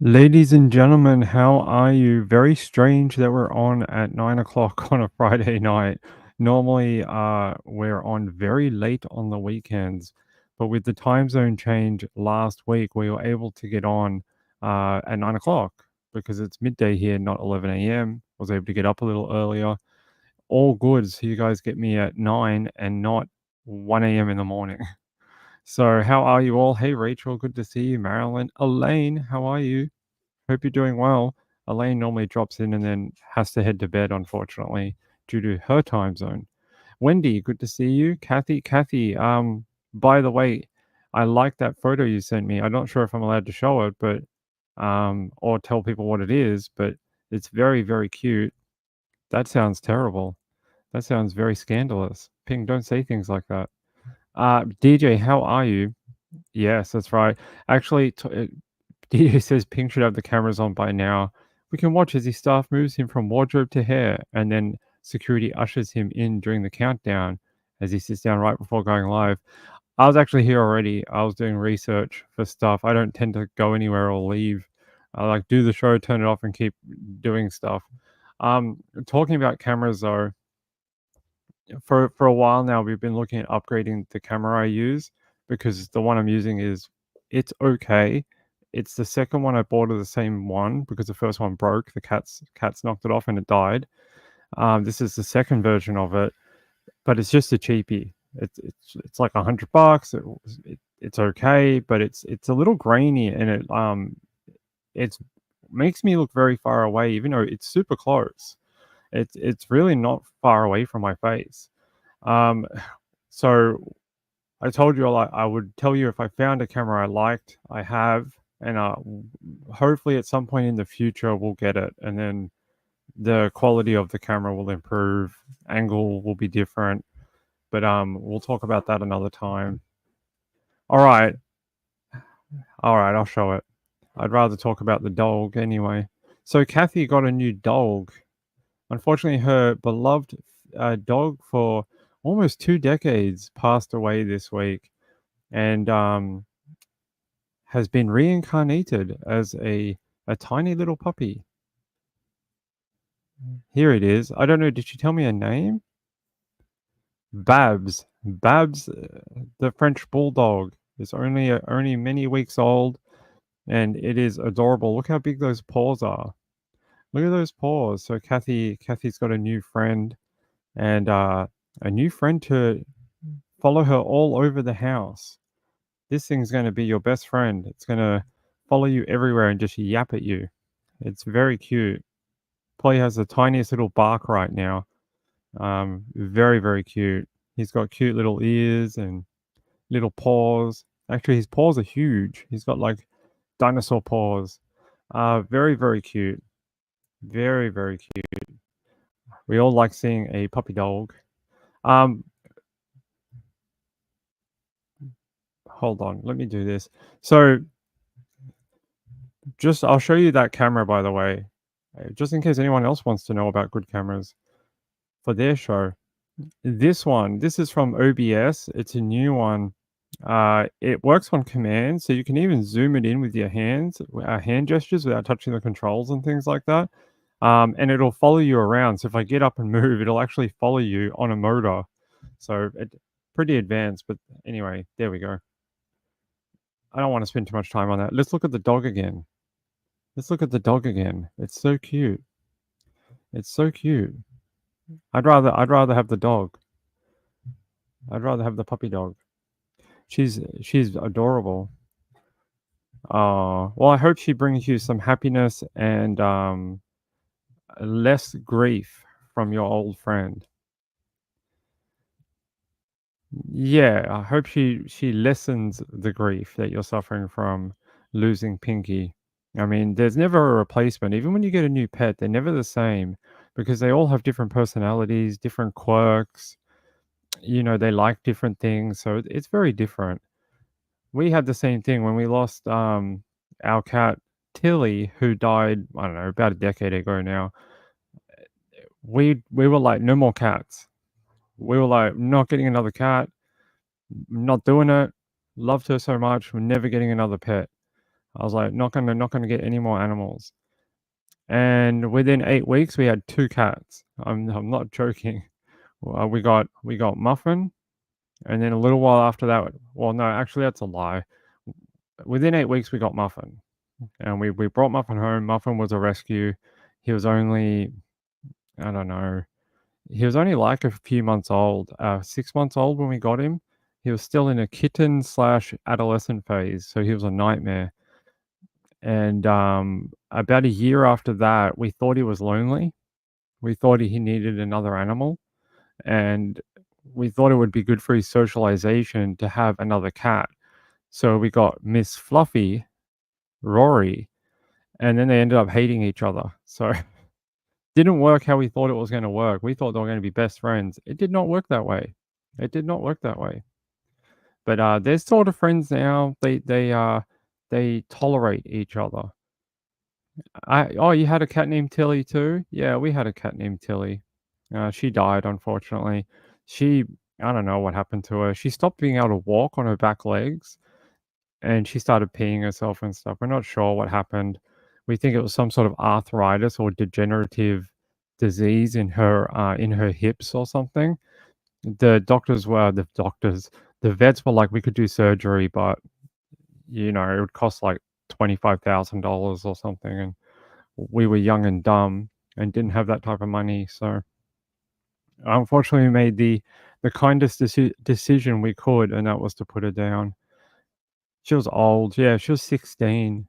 Ladies and gentlemen, how are you? Very strange that we're on at 9 o'clock on a Friday night. Normally, we're on very late on the weekends, but with the time zone change last week, we were able to get on at 9 o'clock because it's midday here, not 11 a.m. I was able to get up a little earlier. All good. So you guys get me at 9 and not 1 a.m. in the morning. So, how are you all? Hey, Rachel, good to see you. Marilyn, Elaine, how are you? Hope you're doing well. Elaine normally drops in and then has to head to bed, unfortunately, due to her time zone. Wendy, good to see you. Kathy, by the way, I like that photo you sent me. I'm not sure if I'm allowed to show it, but or tell people what it is, but it's very, very cute. That sounds terrible. That sounds very scandalous. Ping, don't say things like that. DJ, how are you? Yes, that's right. Actually, DJ says Pink should have the cameras on by now. We can watch as his staff moves him from wardrobe to hair, and then security ushers him in during the countdown as he sits down right before going live. I was actually here already. I was doing research for stuff. I don't tend to go anywhere or leave. I like do the show, turn it off, and keep doing stuff. Talking about cameras though, for a while now we've been looking at upgrading the camera I use because the one I'm using it's okay. It's the second one I bought of the same one because the first one broke. The cats knocked it off and it died. This is the second version of it, but it's just a cheapie. It's like $100. It's okay, but it's a little grainy and it's makes me look very far away, even though it's super close. It's really not far away from my face. Um, so I told you I would tell you if I found a camera I liked. I have, and hopefully at some point in the future we'll get it, and then the quality of the camera will improve, angle will be different, but we'll talk about that another time. All right, I'll show it. I'd rather talk about the dog anyway. So Kathy got a new dog. Unfortunately, her beloved dog for almost 2 decades passed away this week, and has been reincarnated as a tiny little puppy. Here it is. I don't know. Did she tell me a name? Babs. Babs, the French bulldog, is only many weeks old, and it is adorable. Look how big those paws are. Look at those paws. So Kathy's got a new friend, and a new friend to follow her all over the house. This thing's going to be your best friend. It's going to follow you everywhere and just yap at you. It's very cute. Polly has the tiniest little bark right now. Very, very cute. He's got cute little ears and little paws. Actually, his paws are huge. He's got like dinosaur paws. Very, very cute. Very, very cute. We all like seeing a puppy dog. Um, Hold on. Let me do this. So, I'll show you that camera, by the way, just in case anyone else wants to know about good cameras for their show. This is from OBS. It's a new one. It works on command, so you can even zoom it in with your hands, hand gestures without touching the controls and things like that. And it'll follow you around. So if I get up and move, it'll actually follow you on a motor. So pretty advanced, but anyway, there we go. I don't want to spend too much time on that. Let's look at the dog again. Let's look at the dog again. It's so cute. It's so cute. I'd rather have the dog. I'd rather have the puppy dog. She's adorable. Well, I hope she brings you some happiness and less grief from your old friend. Yeah, I hope she lessens the grief that you're suffering from losing Pinky. I mean, there's never a replacement. Even when you get a new pet, they're never the same because they all have different personalities, different quirks. You know, they like different things, so it's very different. We had the same thing when we lost our cat Tilly, who died, I don't know, about a decade ago now. We were like, no more cats. We were like, not getting another cat, not doing it. Loved her so much. We're never getting another pet. I was like, not gonna get any more animals. And within 8 weeks, we had 2 cats. I'm not joking. We got Muffin, and then a little while after that, well, no, actually, that's a lie. Within 8 weeks, we got Muffin, and we brought Muffin home. Muffin was a rescue. He was only, I don't know, he was only like a few months old, 6 months old when we got him. He was still in a kitten/adolescent phase, so he was a nightmare. And, about a year after that, we thought he was lonely. We thought he needed another animal, and we thought it would be good for his socialization to have another cat. So we got Miss Fluffy, Rory, and then they ended up hating each other. So didn't work how we thought it was gonna work. We thought they were gonna be best friends. It did not work that way. It did not work that way. But, they're sort of friends now. They tolerate each other. You had a cat named Tilly too? Yeah, we had a cat named Tilly. She died, unfortunately. She I don't know what happened to her. She stopped being able to walk on her back legs, and she started peeing herself and stuff. We're not sure what happened. We think it was some sort of arthritis or degenerative disease in her hips or something. The vets were like, "We could do surgery, but, it would cost, like, $25,000 or something," and we were young and dumb and didn't have that type of money, so unfortunately, we made the kindest decision we could, and that was to put her down. She was old, yeah, she was 16.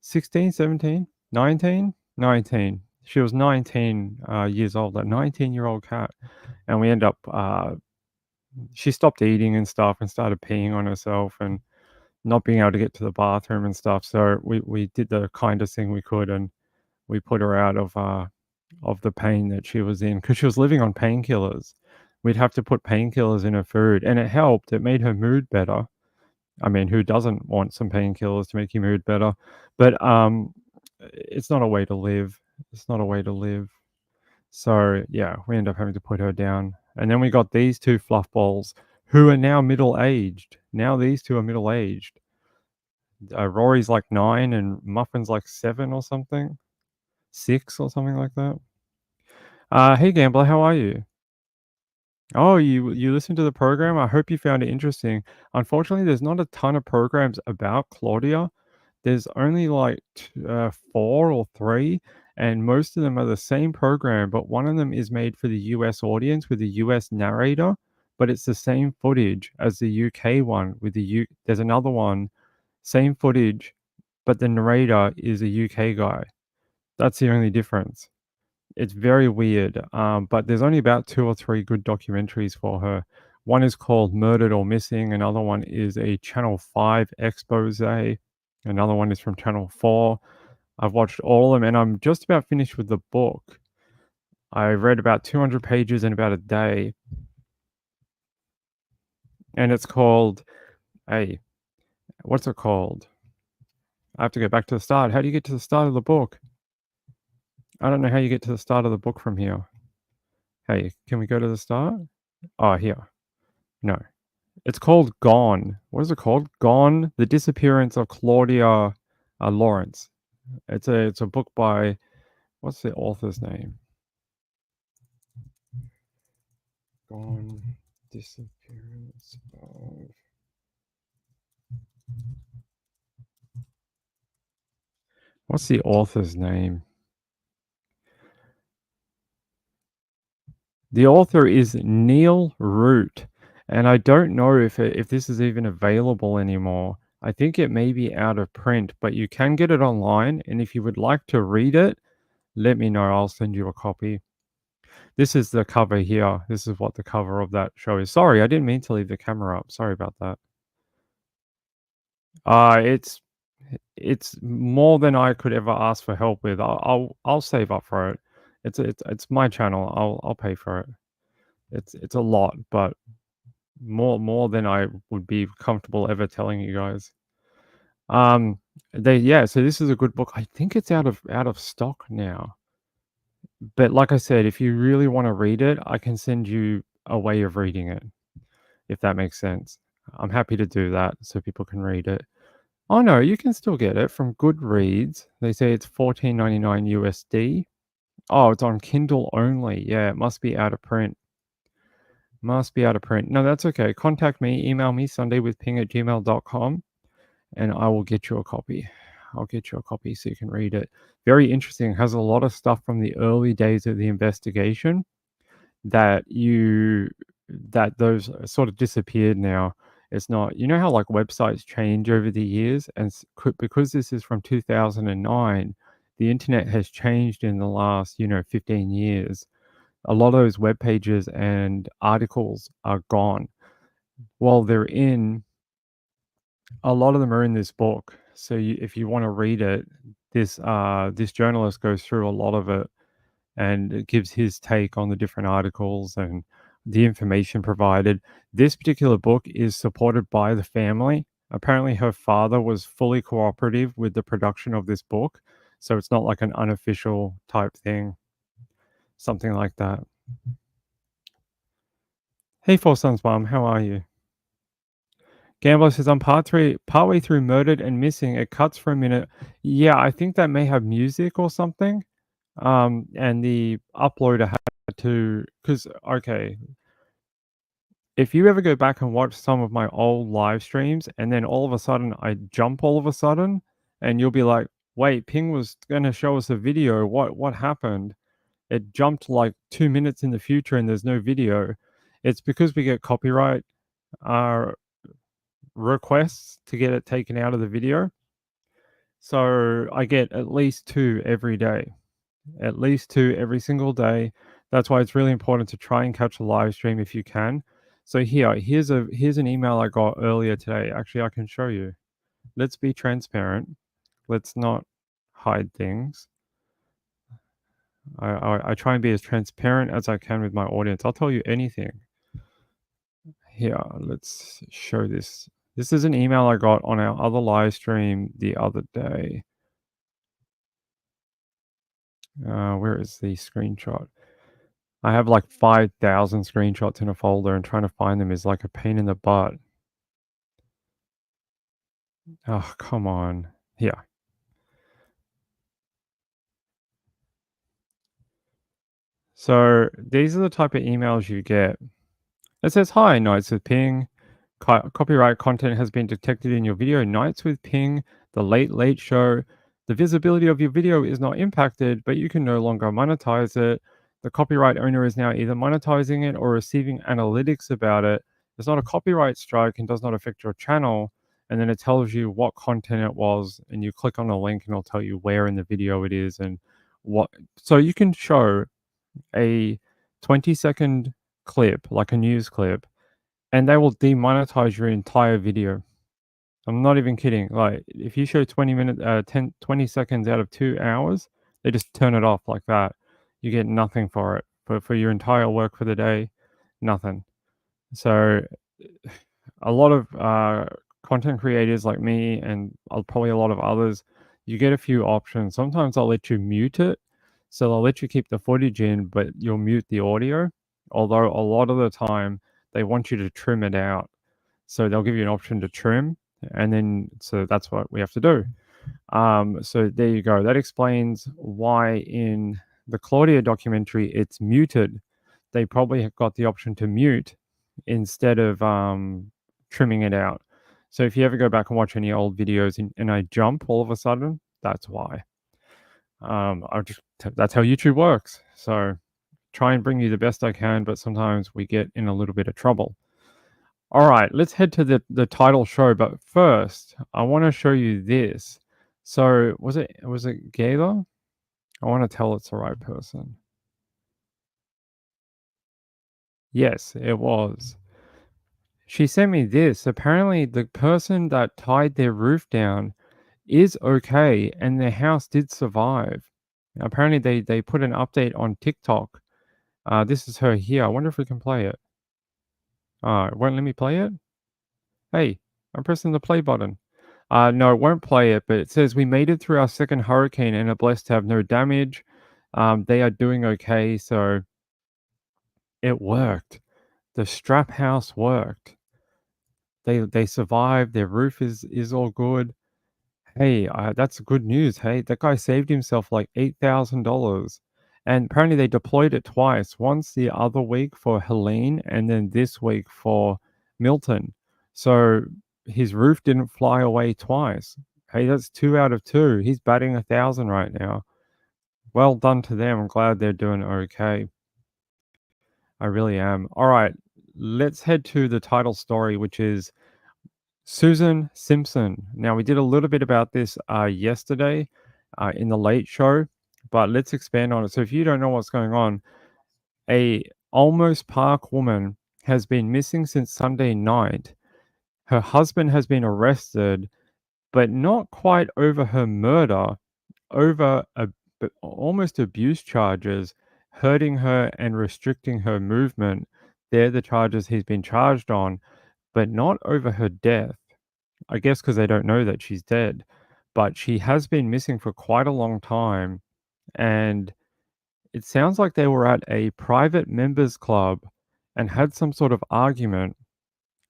16, 17, 19? 19. She was 19, years old, a 19-year-old cat, and we end up, she stopped eating and stuff and started peeing on herself and not being able to get to the bathroom and stuff, so we did the kindest thing we could, and we put her out of the pain that she was in because she was living on painkillers. We'd have to put painkillers in her food, and it helped. It made her mood better. I mean, who doesn't want some painkillers to make your mood better? But, it's not a way to live. It's not a way to live. So, yeah, we end up having to put her down. And then we got these 2 fluff balls who are now middle-aged. Now these 2 are middle-aged. Rory's like 9 and Muffin's like 7 or something, 6 or something like that. Hey Gambler, how are you? Oh, you listened to the program? I hope you found it interesting. Unfortunately, there's not a ton of programs about Claudia. There's only like 4 or 3, and most of them are the same program, but one of them is made for the US audience with a US narrator, but it's the same footage as the UK one with there's another one, same footage, but the narrator is a UK guy. That's the only difference. It's very weird, but there's only about 2 or 3 good documentaries for her. One is called Murdered or Missing, another one is a Channel 5 exposé, another one is from Channel 4. I've watched all of them, and I'm just about finished with the book. I read about 200 pages in about a day, and it's called hey, what's it called? I have to go back to the start. How do you get to the start of the book? I don't know how you get to the start of the book from here. Hey, can we go to the start? Oh, here. No. It's called Gone. What is it called? Gone: The Disappearance of Claudia, Lawrence. It's a book by what's the author's name? Gone: Disappearance of what's the author's name? The author is Neil Root, and I don't know if this is even available anymore. I think it may be out of print, but you can get it online, and if you would like to read it, let me know. I'll send you a copy. This is the cover here. This is what the cover of that show is. Sorry, I didn't mean to leave the camera up. Sorry about that. Uh, it's it's more than I could ever ask for help with. I'll save up for it. It's my channel. I'll pay for it. It's a lot, but more than I would be comfortable ever telling you guys. Um, so this is a good book. I think it's out of stock now. But like I said, if you really want to read it, I can send you a way of reading it, if that makes sense. I'm happy to do that so people can read it. Oh, no, you can still get it from Goodreads. They say it's 14.99 USD. Oh, it's on Kindle only. Yeah, it must be out of print. Must be out of print. No, that's okay. Contact me, email me sundaywithping@gmail.com, and I will get you a copy. I'll get you a copy so you can read it. Very interesting. Has a lot of stuff from the early days of the investigation that you that those sort of disappeared now. It's not, you know how like websites change over the years, and because this is from 2009, the internet has changed in the last 15 years. A lot of those web pages and articles are gone. Well, they're in a lot of them are in this book. So if you want to read it, this journalist goes through a lot of it and it gives his take on the different articles and the information provided. This particular book is supported by the family. Apparently, her father was fully cooperative with the production of this book. So it's not like an unofficial type thing, something like that. Hey, Four Sons Mom, how are you? Gambler says, I'm partway through Murdered and Missing. It cuts for a minute. Yeah, I think that may have music or something. And the uploader had to, because, okay, if you ever go back and watch some of my old live streams and then all of a sudden I jump all of a sudden and you'll be like, wait, Ping was going to show us a video. What happened? It jumped like 2 minutes in the future and there's no video. It's because we get copyright uh, requests to get it taken out of the video. So I get at least two every day, at least two every single day. That's why it's really important to try and catch a live stream if you can. So here's an email I got earlier today. Actually, I can show you. Let's be transparent. Let's not hide things. I try and be as transparent as I can with my audience. I'll tell you anything. Here, let's show this. This is an email I got on our other live stream the other day. Where is the screenshot? I have like 5,000 screenshots in a folder, and trying to find them is like a pain in the butt. Oh, come on. Here. So these are the type of emails you get. It says, "Hi, Nights with Ping. Copyright content has been detected in your video. Nights with Ping, The Late Late Show. The visibility of your video is not impacted, but you can no longer monetize it. The copyright owner is now either monetizing it or receiving analytics about it. It's not a copyright strike and does not affect your channel." And then it tells you what content it was, and you click on the link and it'll tell you where in the video it is and what. So you can show a 20-second clip, like a news clip, and they will demonetize your entire video. I'm not even kidding. Like, if you show 20 seconds out of 2 hours, they just turn it off like that. You get nothing for it. For your entire work for the day, nothing. So a lot of content creators like me and probably a lot of others, you get a few options. Sometimes I'll let you mute it. So they'll let you keep the footage in, but you'll mute the audio. Although a lot of the time they want you to trim it out. So they'll give you an option to trim, and then so that's what we have to do. So there you go. That explains why in the Claudia documentary it's muted. They probably have got the option to mute instead of trimming it out. So if you ever go back and watch any old videos and I jump all of a sudden, that's why. That's how YouTube works. So try and bring you the best I can, but sometimes we get in a little bit of trouble. All right, let's head to the title show. But first, I want to show you this. So was it Gayla? I want to tell it's the right person. Yes, it was. She sent me this. Apparently, the person that tied their roof down is okay, and their house did survive. Apparently, they put an update on TikTok. This is her here. I wonder if we can play it. It won't let me play it. Hey, I'm pressing the play button. No, it won't play it, but it says we made it through our second hurricane and are blessed to have no damage. They are doing okay, so it worked. The strap house worked. They survived. Their roof is all good. Hey, that's good news. Hey, that guy saved himself like $8,000. And apparently they deployed it twice. Once the other week for Helene and then this week for Milton. So his roof didn't fly away twice. Hey, that's 2 out of 2. He's batting 1,000 right now. Well done to them. I'm glad they're doing okay. I really am. All right, let's head to the title story, which is Susan Simpson. Now, we did a little bit about this yesterday in the late show, but let's expand on it. So, if you don't know what's going on, a Almost Park woman has been missing since Sunday night. Her husband has been arrested, but not quite over her murder, over almost abuse charges, hurting her and restricting her movement. They're the charges he's been charged on, but not over her death. I guess because they don't know that she's dead, but she has been missing for quite a long time, and it sounds like they were at a private members club and had some sort of argument,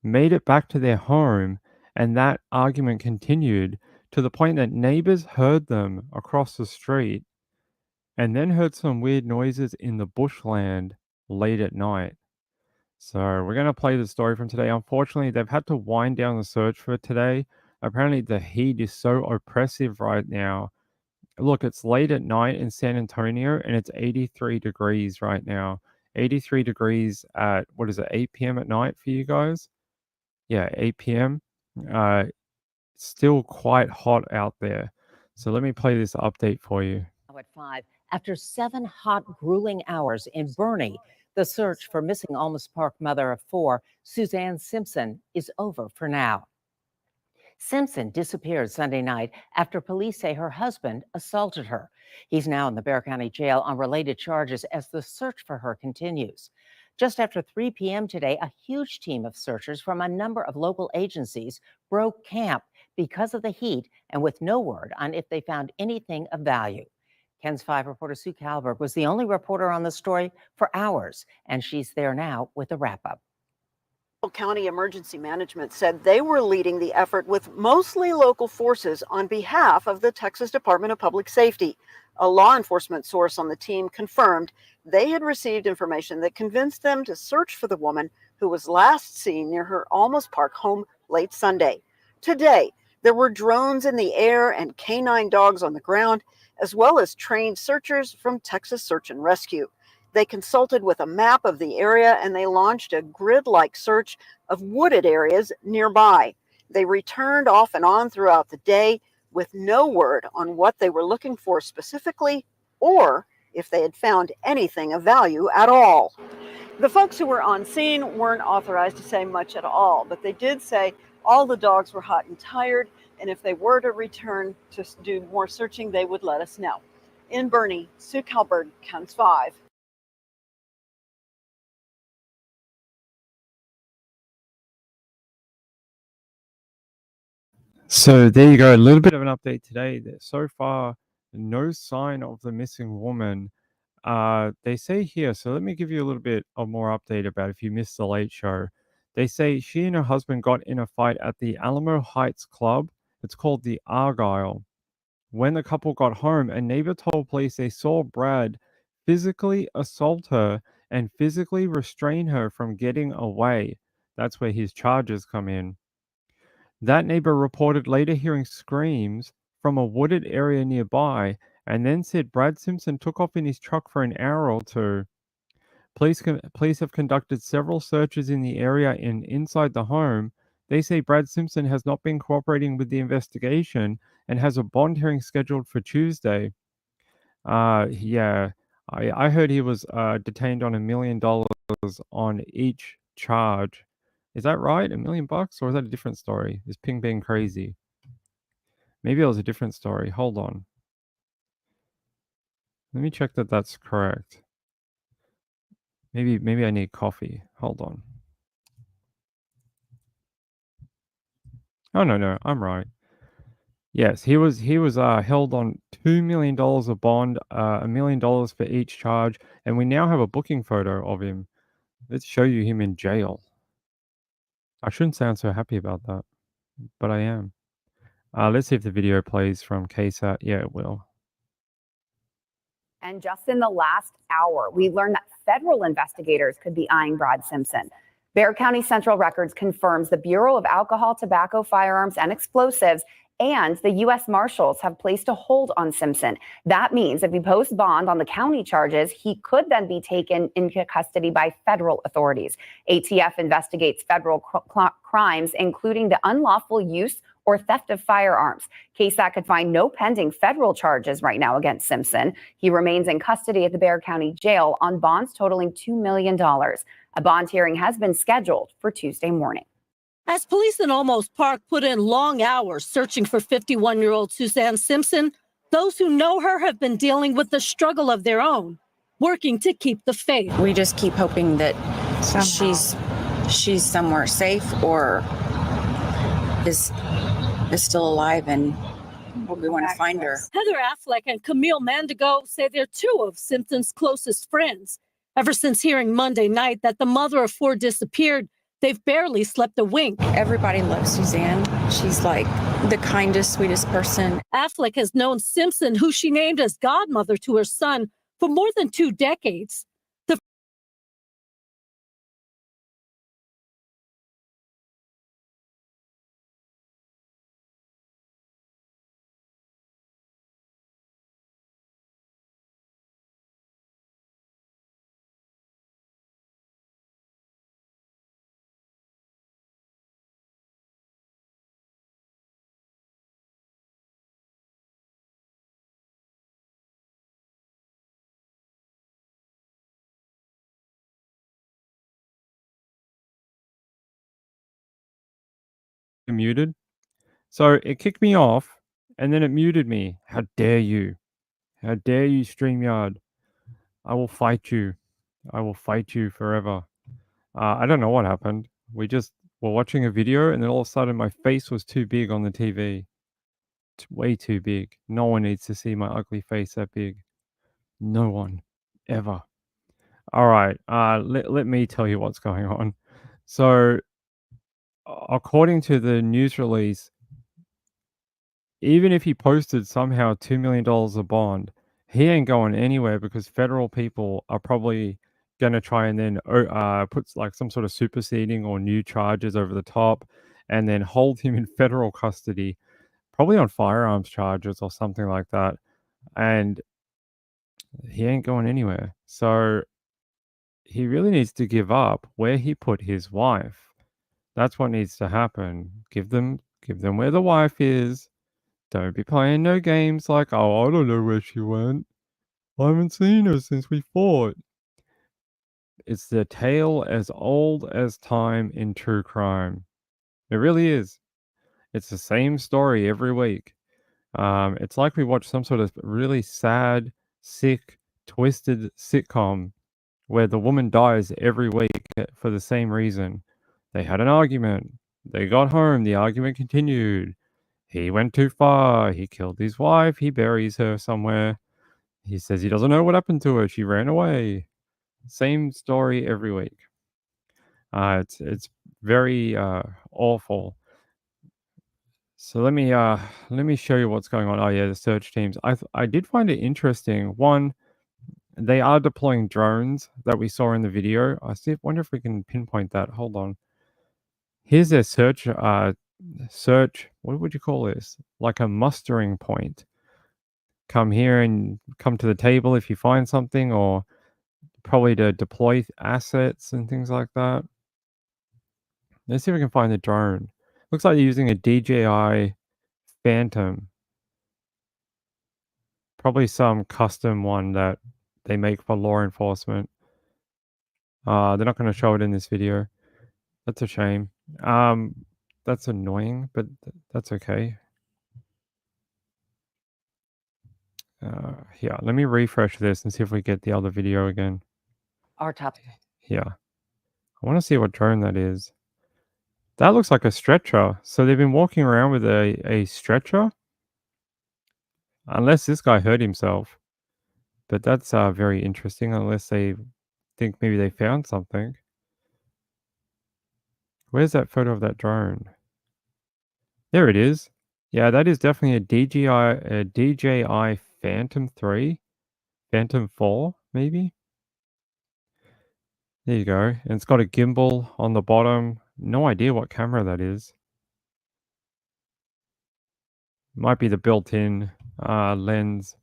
made it back to their home, and that argument continued to the point that neighbors heard them across the street and then heard some weird noises in the bushland late at night. So we're going to play the story from today. Unfortunately, they've had to wind down the search for today. Apparently, the heat is so oppressive right now. Look, it's late at night in San Antonio and it's 83 degrees right now. 83 degrees at, what is it, 8 p.m. at night for you guys? Yeah, 8 p.m. Uh, Still quite hot out there. So let me play this update for you. Now at 5, after 7 hot, grueling hours in Boerne, the search for missing Almost Park mother of 4, Suzanne Simpson, is over for now. Simpson disappeared Sunday night after police say her husband assaulted her. He's now in the Bexar County Jail on related charges as the search for her continues. Just after 3 p.m. today, a huge team of searchers from a number of local agencies broke camp because of the heat and with no word on if they found anything of value. KENS 5 reporter Sue Kalberg was the only reporter on the story for hours, and she's there now with a wrap-up. County Emergency Management said they were leading the effort with mostly local forces on behalf of the Texas Department of Public Safety. A law enforcement source on the team confirmed they had received information that convinced them to search for the woman who was last seen near her Almost Park home late Sunday. Today, there were drones in the air and canine dogs on the ground, as well as trained searchers from Texas Search and Rescue. They consulted with a map of the area and they launched a grid-like search of wooded areas nearby. They returned off and on throughout the day with no word on what they were looking for specifically or if they had found anything of value at all. The folks who were on scene weren't authorized to say much at all, but they did say all the dogs were hot and tired, and if they were to return to do more searching, they would let us know. In Boerne, Sue Kalberg, KENS 5. So there you go. A little bit of an update today. That so far, no sign of the missing woman. They say here, so let me give you a little bit of more update about if you missed the late show. They say she and her husband got in a fight at the Alamo Heights Club. It's called the Argyle. When the couple got home, a neighbor told police they saw Brad physically assault her and physically restrain her from getting away. That's where his charges come in. That neighbor reported later hearing screams from a wooded area nearby and then said Brad Simpson took off in his truck for an hour or two. Police have conducted several searches in the area and inside the home. They say Brad Simpson has not been cooperating with the investigation and has a bond hearing scheduled for Tuesday. Yeah, I heard he was detained on $1 million on each charge. Is that right? $1 million, or is that a different story? Is Ping being crazy? Maybe it was a different story. Hold on. Let me check that that's correct. Maybe I need coffee. Hold on. Oh no, I'm right. Yes, he was held on $2 million of bond, $1 million for each charge, and we now have a booking photo of him. Let's show you him in jail. I shouldn't sound so happy about that, but I am. Let's see if the video plays from KSAT. Yeah, it will. And just in the last hour, we learned that federal investigators could be eyeing Brad Simpson. Bexar County Central Records confirms the Bureau of Alcohol, Tobacco, Firearms, and Explosives and the U.S. Marshals have placed a hold on Simpson. That means if he posts bond on the county charges, he could then be taken into custody by federal authorities. ATF investigates federal crimes, including the unlawful use or theft of firearms. KSAT could find no pending federal charges right now against Simpson. He remains in custody at the Bexar County Jail on bonds totaling $2 million. A bond hearing has been scheduled for Tuesday morning. As police in Almost Park put in long hours searching for 51-year-old Suzanne Simpson, those who know her have been dealing with the struggle of their own, working to keep the faith. We just keep hoping that she's somewhere safe or is still alive, and we want to find her. Heather Affleck and Camille Mandigo say they're two of Simpson's closest friends. Ever since hearing Monday night that the mother of four disappeared, they've barely slept a wink. Everybody loves Suzanne. She's like the kindest, sweetest person. Affleck has known Simpson, who she named as godmother to her son, for more than 2 decades. Muted. So it kicked me off and then it muted me. How dare you? How dare you, StreamYard? I will fight you. I will fight you forever. I don't know what happened. We just were watching a video and then all of a sudden my face was too big on the TV. It's way too big. No one needs to see my ugly face that big. No one. Ever. All right. Let me tell you what's going on. So, according to the news release, even if he posted somehow $2 million of bond, he ain't going anywhere because federal people are probably going to try and then put like some sort of superseding or new charges over the top and then hold him in federal custody, probably on firearms charges or something like that. And he ain't going anywhere. So he really needs to give up where he put his wife. That's what needs to happen. Give them where the wife is. Don't be playing no games like, oh, I don't know where she went. I haven't seen her since we fought. It's the tale as old as time in true crime. It really is. It's the same story every week. It's like we watch some sort of really sad, sick, twisted sitcom where the woman dies every week for the same reason. They had an argument. They got home. The argument continued. He went too far. He killed his wife. He buries her somewhere. He says he doesn't know what happened to her. She ran away. Same story every week. It's very awful. So let me show you what's going on. Oh yeah, the search teams. I did find it interesting. One, they are deploying drones that we saw in the video. Wonder if we can pinpoint that. Hold on. Here's their search. What would you call this? Like a mustering point. Come here and come to the table if you find something, or probably to deploy assets and things like that. Let's see if we can find the drone. Looks like they're using a DJI Phantom. Probably some custom one that they make for law enforcement. They're not going to show it in this video. That's a shame. That's annoying, but that's okay. Here, let me refresh this and see if we get the other video again. Our top. Yeah. I want to see what drone that is. That looks like a stretcher. So they've been walking around with a stretcher? Unless this guy hurt himself. But that's very interesting, unless they think maybe they found something. Where's that photo of that drone? There it is. Yeah, that is definitely a DJI Phantom 3, Phantom 4, maybe? There you go, and it's got a gimbal on the bottom. No idea what camera that is. Might be the built-in, lens,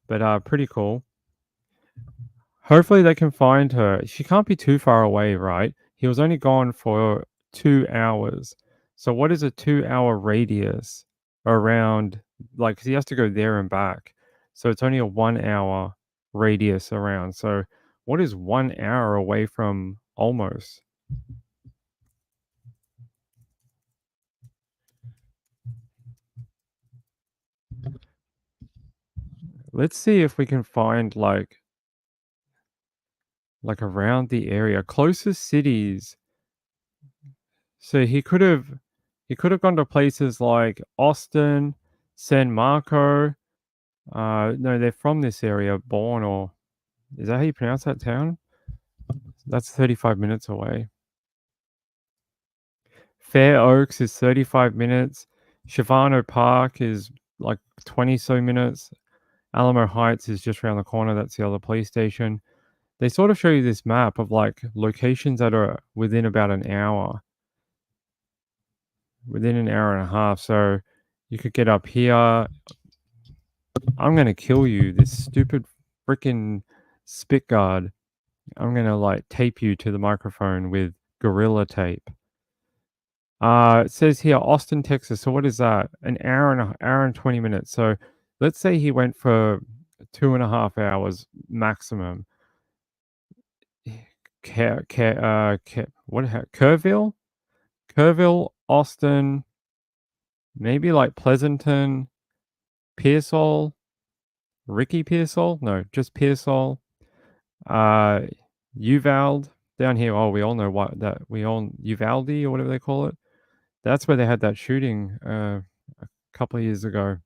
but, pretty cool. Hopefully they can find her. She can't be too far away, right? He was only gone for 2 hours. So what is a 2-hour radius around, like, 'cause he has to go there and back. So it's only a 1-hour radius around. So what is 1 hour away from almost? Let's see if we can find, like, around the area. Closest cities. So he could have gone to places like Austin, San Marco. No, they're from this area, Bourne, or is that how you pronounce that town? That's 35 minutes away. Fair Oaks is 35 minutes. Shivano Park is like 20 so minutes. Alamo Heights is just around the corner. That's the other police station. They sort of show you this map of like locations that are within about an hour, within an hour and a half. So you could get up here. I'm gonna kill you, this stupid freaking spit guard. I'm gonna like tape you to the microphone with gorilla tape. It says here Austin, Texas. So what is that? An hour and 20 minutes. So let's say he went for 2.5 hours maximum. Kerrville? Kerrville, Austin, maybe like Pleasanton, Pearsall, Ricky Pearsall? No, just Pearsall. Uvalde down here. Oh, we all know what that we all Uvalde or whatever they call it. That's where they had that shooting a couple of years ago.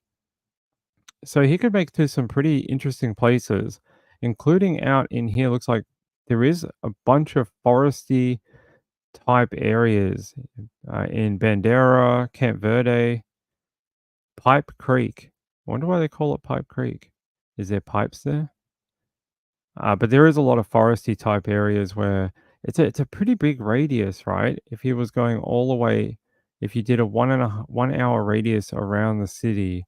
So he could make to some pretty interesting places, including out in here. Looks like there is a bunch of foresty type areas in Bandera, Camp Verde, Pipe Creek. I wonder why they call it Pipe Creek. Is there pipes there? But there is a lot of foresty type areas where it's a pretty big radius, right? If he was going all the way, if you did a 1 hour radius around the city,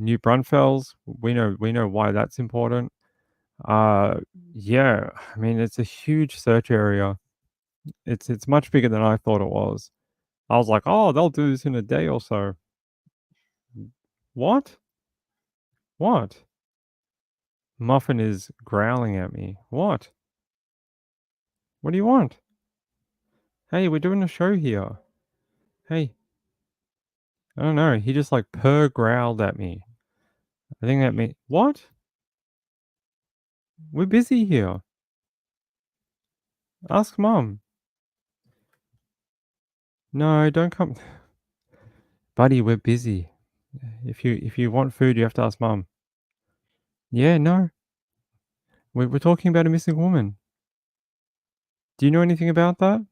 New Braunfels, we know why that's important. Uh, yeah, I mean it's a huge search area. It's much bigger than I thought it was. I was like, oh, they'll do this in a day or so. What? What? Muffin is growling at me. What? What do you want? Hey, we're doing a show here. Hey, I don't know. He just like purr growled at me. I think that means what? We're busy here. Ask mom. No, don't come. Buddy, we're busy. If you want food, you have to ask mom. Yeah, no. We're talking about a missing woman. Do you know anything about that?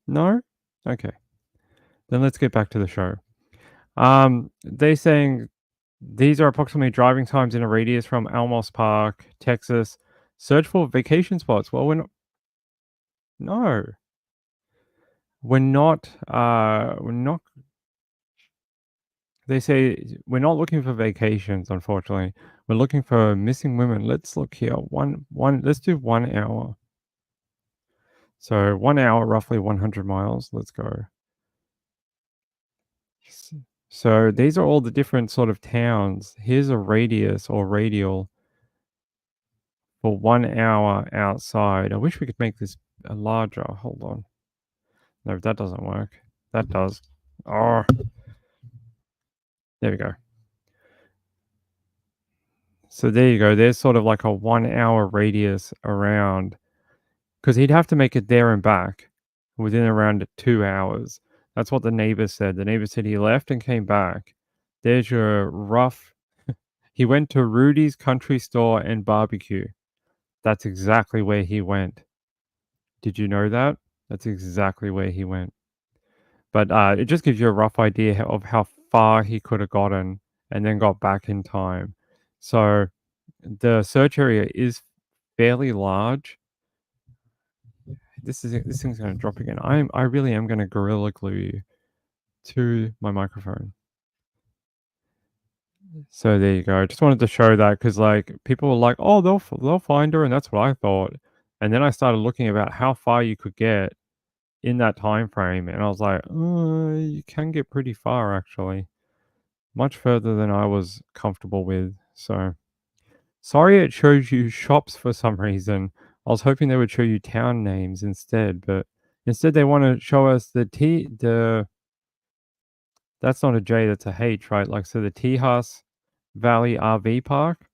No? Okay. Then let's get back to the show. They saying these are approximately driving times in a radius from Alamos Park, Texas. Search for vacation spots. Well, no. We're not they say we're not looking for vacations, unfortunately. We're looking for missing women. Let's look here. Let's do 1 hour. So 1 hour, roughly 100 miles. Let's go. So these are all the different sort of towns. Here's a radius or radial for 1 hour outside. I wish we could make this larger. Hold on. No, that doesn't work. That does. Oh, there we go. So there you go. There's sort of like a 1 hour radius around, because he'd have to make it there and back within around 2 hours. That's what the neighbor said. The neighbor said he left and came back. There's your rough. He went to Rudy's Country Store and Barbecue. That's exactly where he went. Did you know that? That's exactly where he went. But it just gives you a rough idea of how far he could have gotten and then got back in time. So the search area is fairly large. This thing's going to drop again. I really am going to Gorilla Glue you to my microphone. So there you go. I just wanted to show that because like people were like, "Oh, they'll find her," and that's what I thought. And then I started looking about how far you could get in that time frame, and I was like, you can get pretty far actually, much further than I was comfortable with." So sorry, it shows you shops for some reason. I was hoping they would show you town names instead, but instead they want to show us the. That's not a J, that's a H, right? Like, so the Tejas Valley RV Park.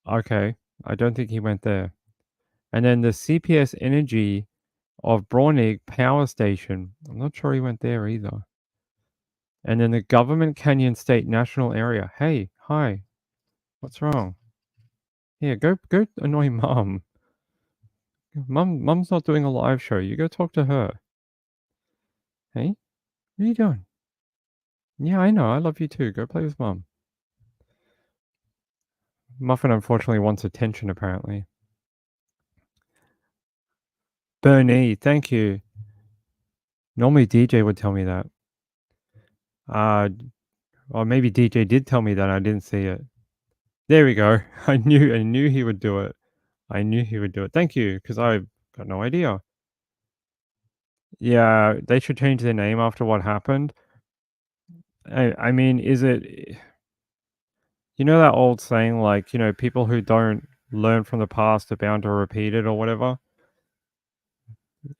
Okay, I don't think he went there. And then the CPS Energy of Boerne Power Station. I'm not sure he went there either. And then the Government Canyon State National Area. Hey, hi. What's wrong? Here, go annoy mum. Mum's not doing a live show. You go talk to her. Hey, what are you doing? Yeah, I know. I love you too. Go play with mum. Muffin unfortunately wants attention apparently. Bernie, thank you. Normally DJ would tell me that. Or maybe DJ did tell me that, I didn't see it. There we go. I knew he would do it. I knew he would do it. Thank you, because I've got no idea. Yeah, they should change their name after what happened. I mean, is it... You know that old saying, like, you know, people who don't learn from the past are bound to repeat it or whatever?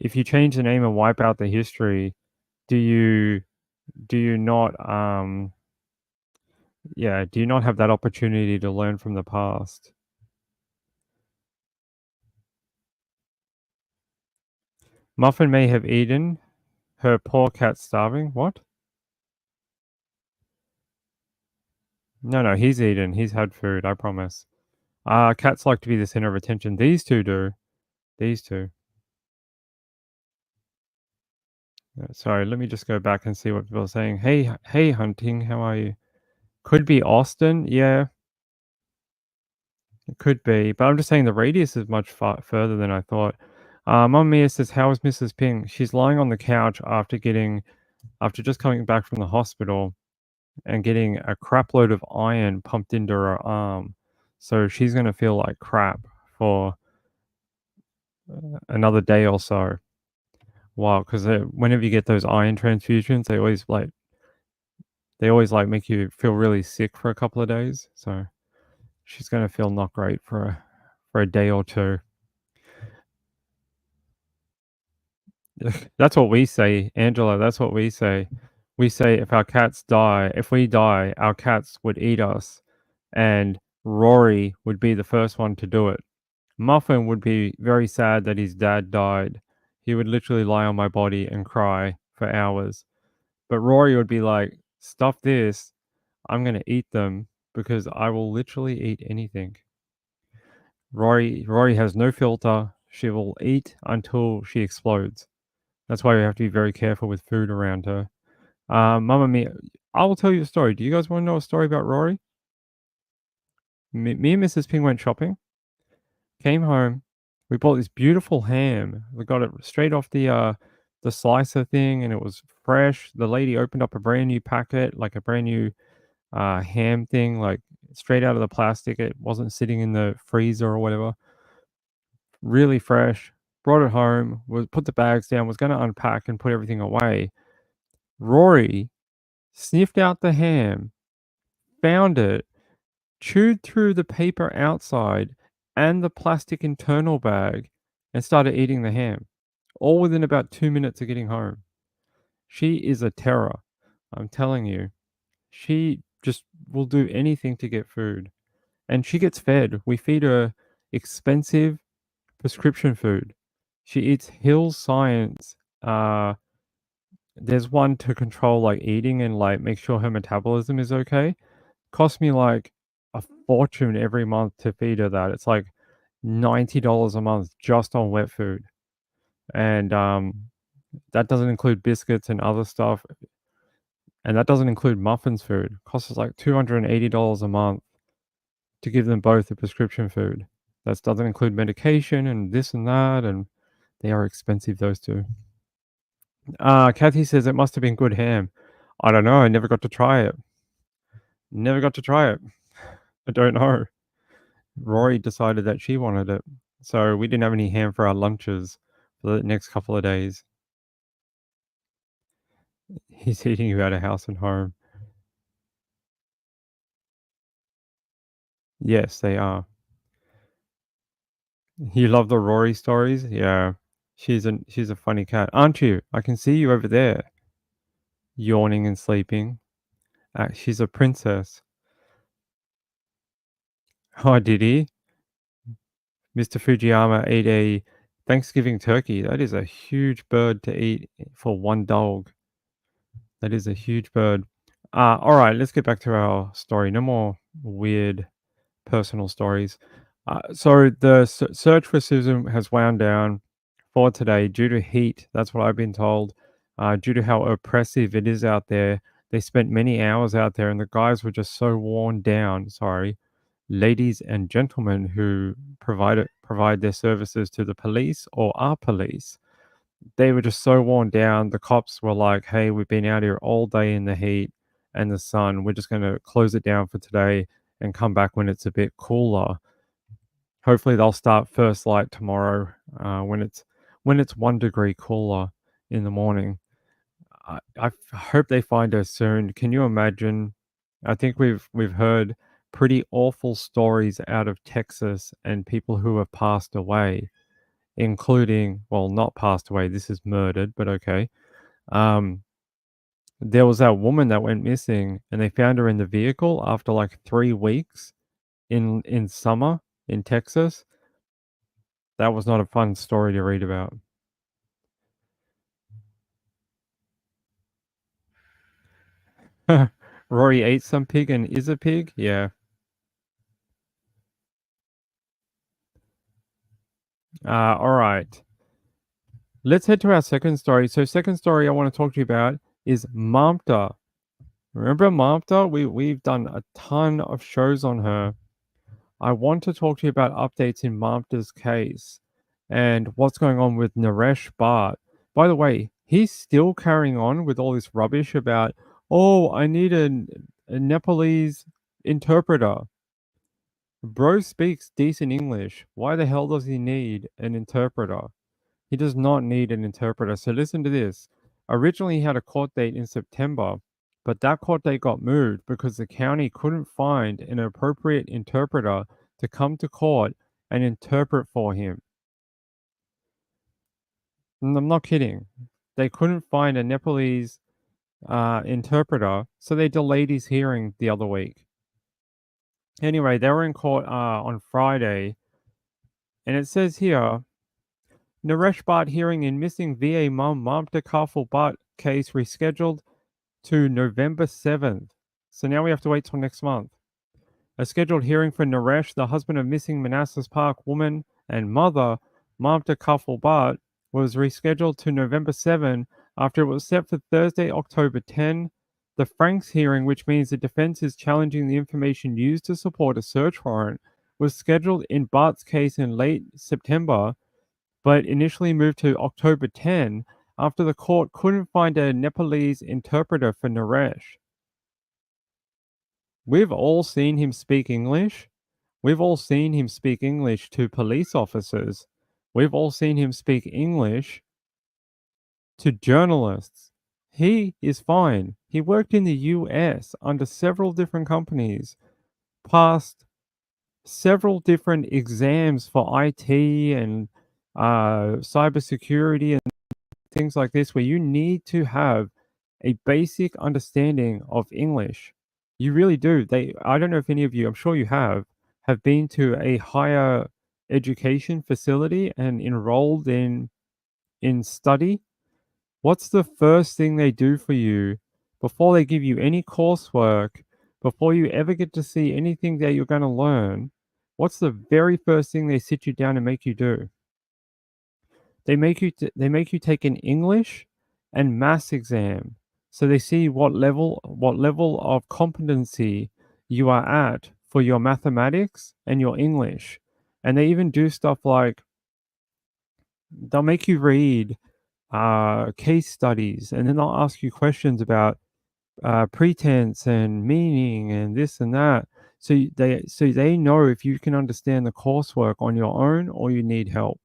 If you change the name and wipe out the history, do you not do you not have that opportunity to learn from the past? Muffin may have eaten. Her poor cat's starving. What? No, he's eaten. He's had food, I promise. Cats like to be the center of attention. These two do. These two. Sorry, let me just go back and see what people are saying. Hey, Hunting, how are you? Could be Austin, yeah. It could be, but I'm just saying the radius is much further than I thought. Mom Mia says, "How is Mrs. Ping?" She's lying on the couch after just coming back from the hospital and getting a crap load of iron pumped into her arm. So she's going to feel like crap for another day or so. Wow, because whenever you get those iron transfusions, they always like make you feel really sick for a couple of days. So she's going to feel not great for a day or two. That's what we say, Angela. That's what we say. We say if we die, our cats would eat us, and Rory would be the first one to do it. Muffin would be very sad that his dad died. He would literally lie on my body and cry for hours. But Rory would be like, "Stuff this. I'm going to eat them because I will literally eat anything." Rory has no filter. She will eat until she explodes. That's why we have to be very careful with food around her. Mamma Mia, I will tell you a story. Do you guys want to know a story about Rory? Me and Mrs. Ping went shopping, came home. We bought this beautiful ham. We got it straight off the slicer thing, and it was fresh. The lady opened up a brand new packet, like a brand new ham thing, like straight out of the plastic. It wasn't sitting in the freezer or whatever. Really fresh. Brought it home. Put the bags down. Was going to unpack and put everything away. Rory sniffed out the ham, found it, chewed through the paper outside and the plastic internal bag, and started eating the ham, all within about 2 minutes of getting home. She is a terror. I'm telling you. She just will do anything to get food. And she gets fed. We feed her expensive prescription food. She eats Hill Science. There's one to control like eating and like make sure her metabolism is okay. Cost me like a fortune every month to feed her that. It's like $90 a month just on wet food. And that doesn't include biscuits and other stuff. And that doesn't include muffins food. It costs us like $280 a month to give them both the prescription food. That doesn't include medication and this and that, and they are expensive, those two. Kathy says it must have been good ham. I don't know. I never got to try it. Never got to try it. I don't know. Rory decided that she wanted it. So we didn't have any ham for our lunches for the next couple of days. He's eating you out of house and home. Yes, they are. You love the Rory stories? Yeah. She's a funny cat, aren't you? I can see you over there, yawning and sleeping. She's a princess. Oh, did he? Mr. Fujiyama ate a Thanksgiving turkey. That is a huge bird to eat for one dog. That is a huge bird. All right, let's get back to our story. No more weird personal stories. So the search for Susan has wound down for today due to heat. That's what I've been told. Due to how oppressive it is out there, they spent many hours out there, and the guys were just so worn down. Sorry, ladies and gentlemen who provide their services to the police or are police. They were just so worn down. The cops were like, "Hey, we've been out here all day in the heat and the sun. We're just going to close it down for today and come back when it's a bit cooler." Hopefully, they'll start first light tomorrow when it's 1 degree cooler in the morning. I hope they find her soon. Can you imagine? I think we've heard pretty awful stories out of Texas and people who have passed away, including, well, not passed away. This is murdered, but okay. There was that woman that went missing, and they found her in the vehicle after like 3 weeks in summer in Texas. That was not a fun story to read about. Rory ate some pig and is a pig? Yeah. All right. Let's head to our second story. So, second story I want to talk to you about is Mamta. Remember Mamta? We've done a ton of shows on her. I want to talk to you about updates in Mamta's case and what's going on with Naresh Bhatt. By the way, he's still carrying on with all this rubbish about, oh, I need a Nepalese interpreter. Bro speaks decent English. Why the hell does he need an interpreter? He does not need an interpreter. So listen to this. Originally, he had a court date in September, but that court date got moved because the county couldn't find an appropriate interpreter to come to court and interpret for him. And I'm not kidding. They couldn't find a Nepalese interpreter, so they delayed his hearing the other week. Anyway, they were in court on Friday, and it says here, Naresh Bhatt hearing in missing VA mum Mamta Kaful Bhatt case rescheduled to November 7th. So now we have to wait till next month. A scheduled hearing for Naresh, the husband of missing Manassas Park woman and mother Mamta Kaful Bhatt, was rescheduled to November 7 after it was set for Thursday, October 10. The Franks hearing, which means the defense is challenging the information used to support a search warrant, was scheduled in Bhatt's case in late September, but initially moved to October 10 after the court couldn't find a Nepalese interpreter for Naresh. We've all seen him speak English. We've all seen him speak English to police officers. We've all seen him speak English to journalists. He is fine. He worked in the US under several different companies, passed several different exams for IT and cybersecurity and things like this, where you need to have a basic understanding of English. You really do. I don't know if any of you, I'm sure you have been to a higher education facility and enrolled in study. What's the first thing they do for you before they give you any coursework, before you ever get to see anything that you're going to learn? What's the very first thing they sit you down and make you do? They make you take an English and maths exam. So they see what level of competency you are at for your mathematics and your English. And they even do stuff like they'll make you read case studies, and then they'll ask you questions about pretense and meaning and this and that. So they know if you can understand the coursework on your own or you need help.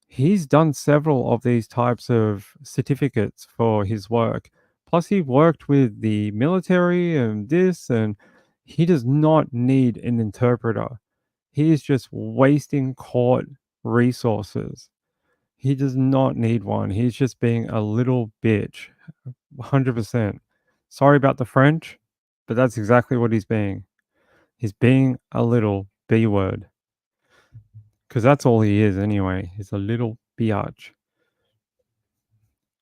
He's done several of these types of certificates for his work. Plus, he worked with the military and this, and he does not need an interpreter. He is just wasting court resources. He does not need one. He's just being a little bitch. 100%. Sorry about the French, but that's exactly what he's being. He's being a little B word. Because that's all he is anyway. He's a little biatch.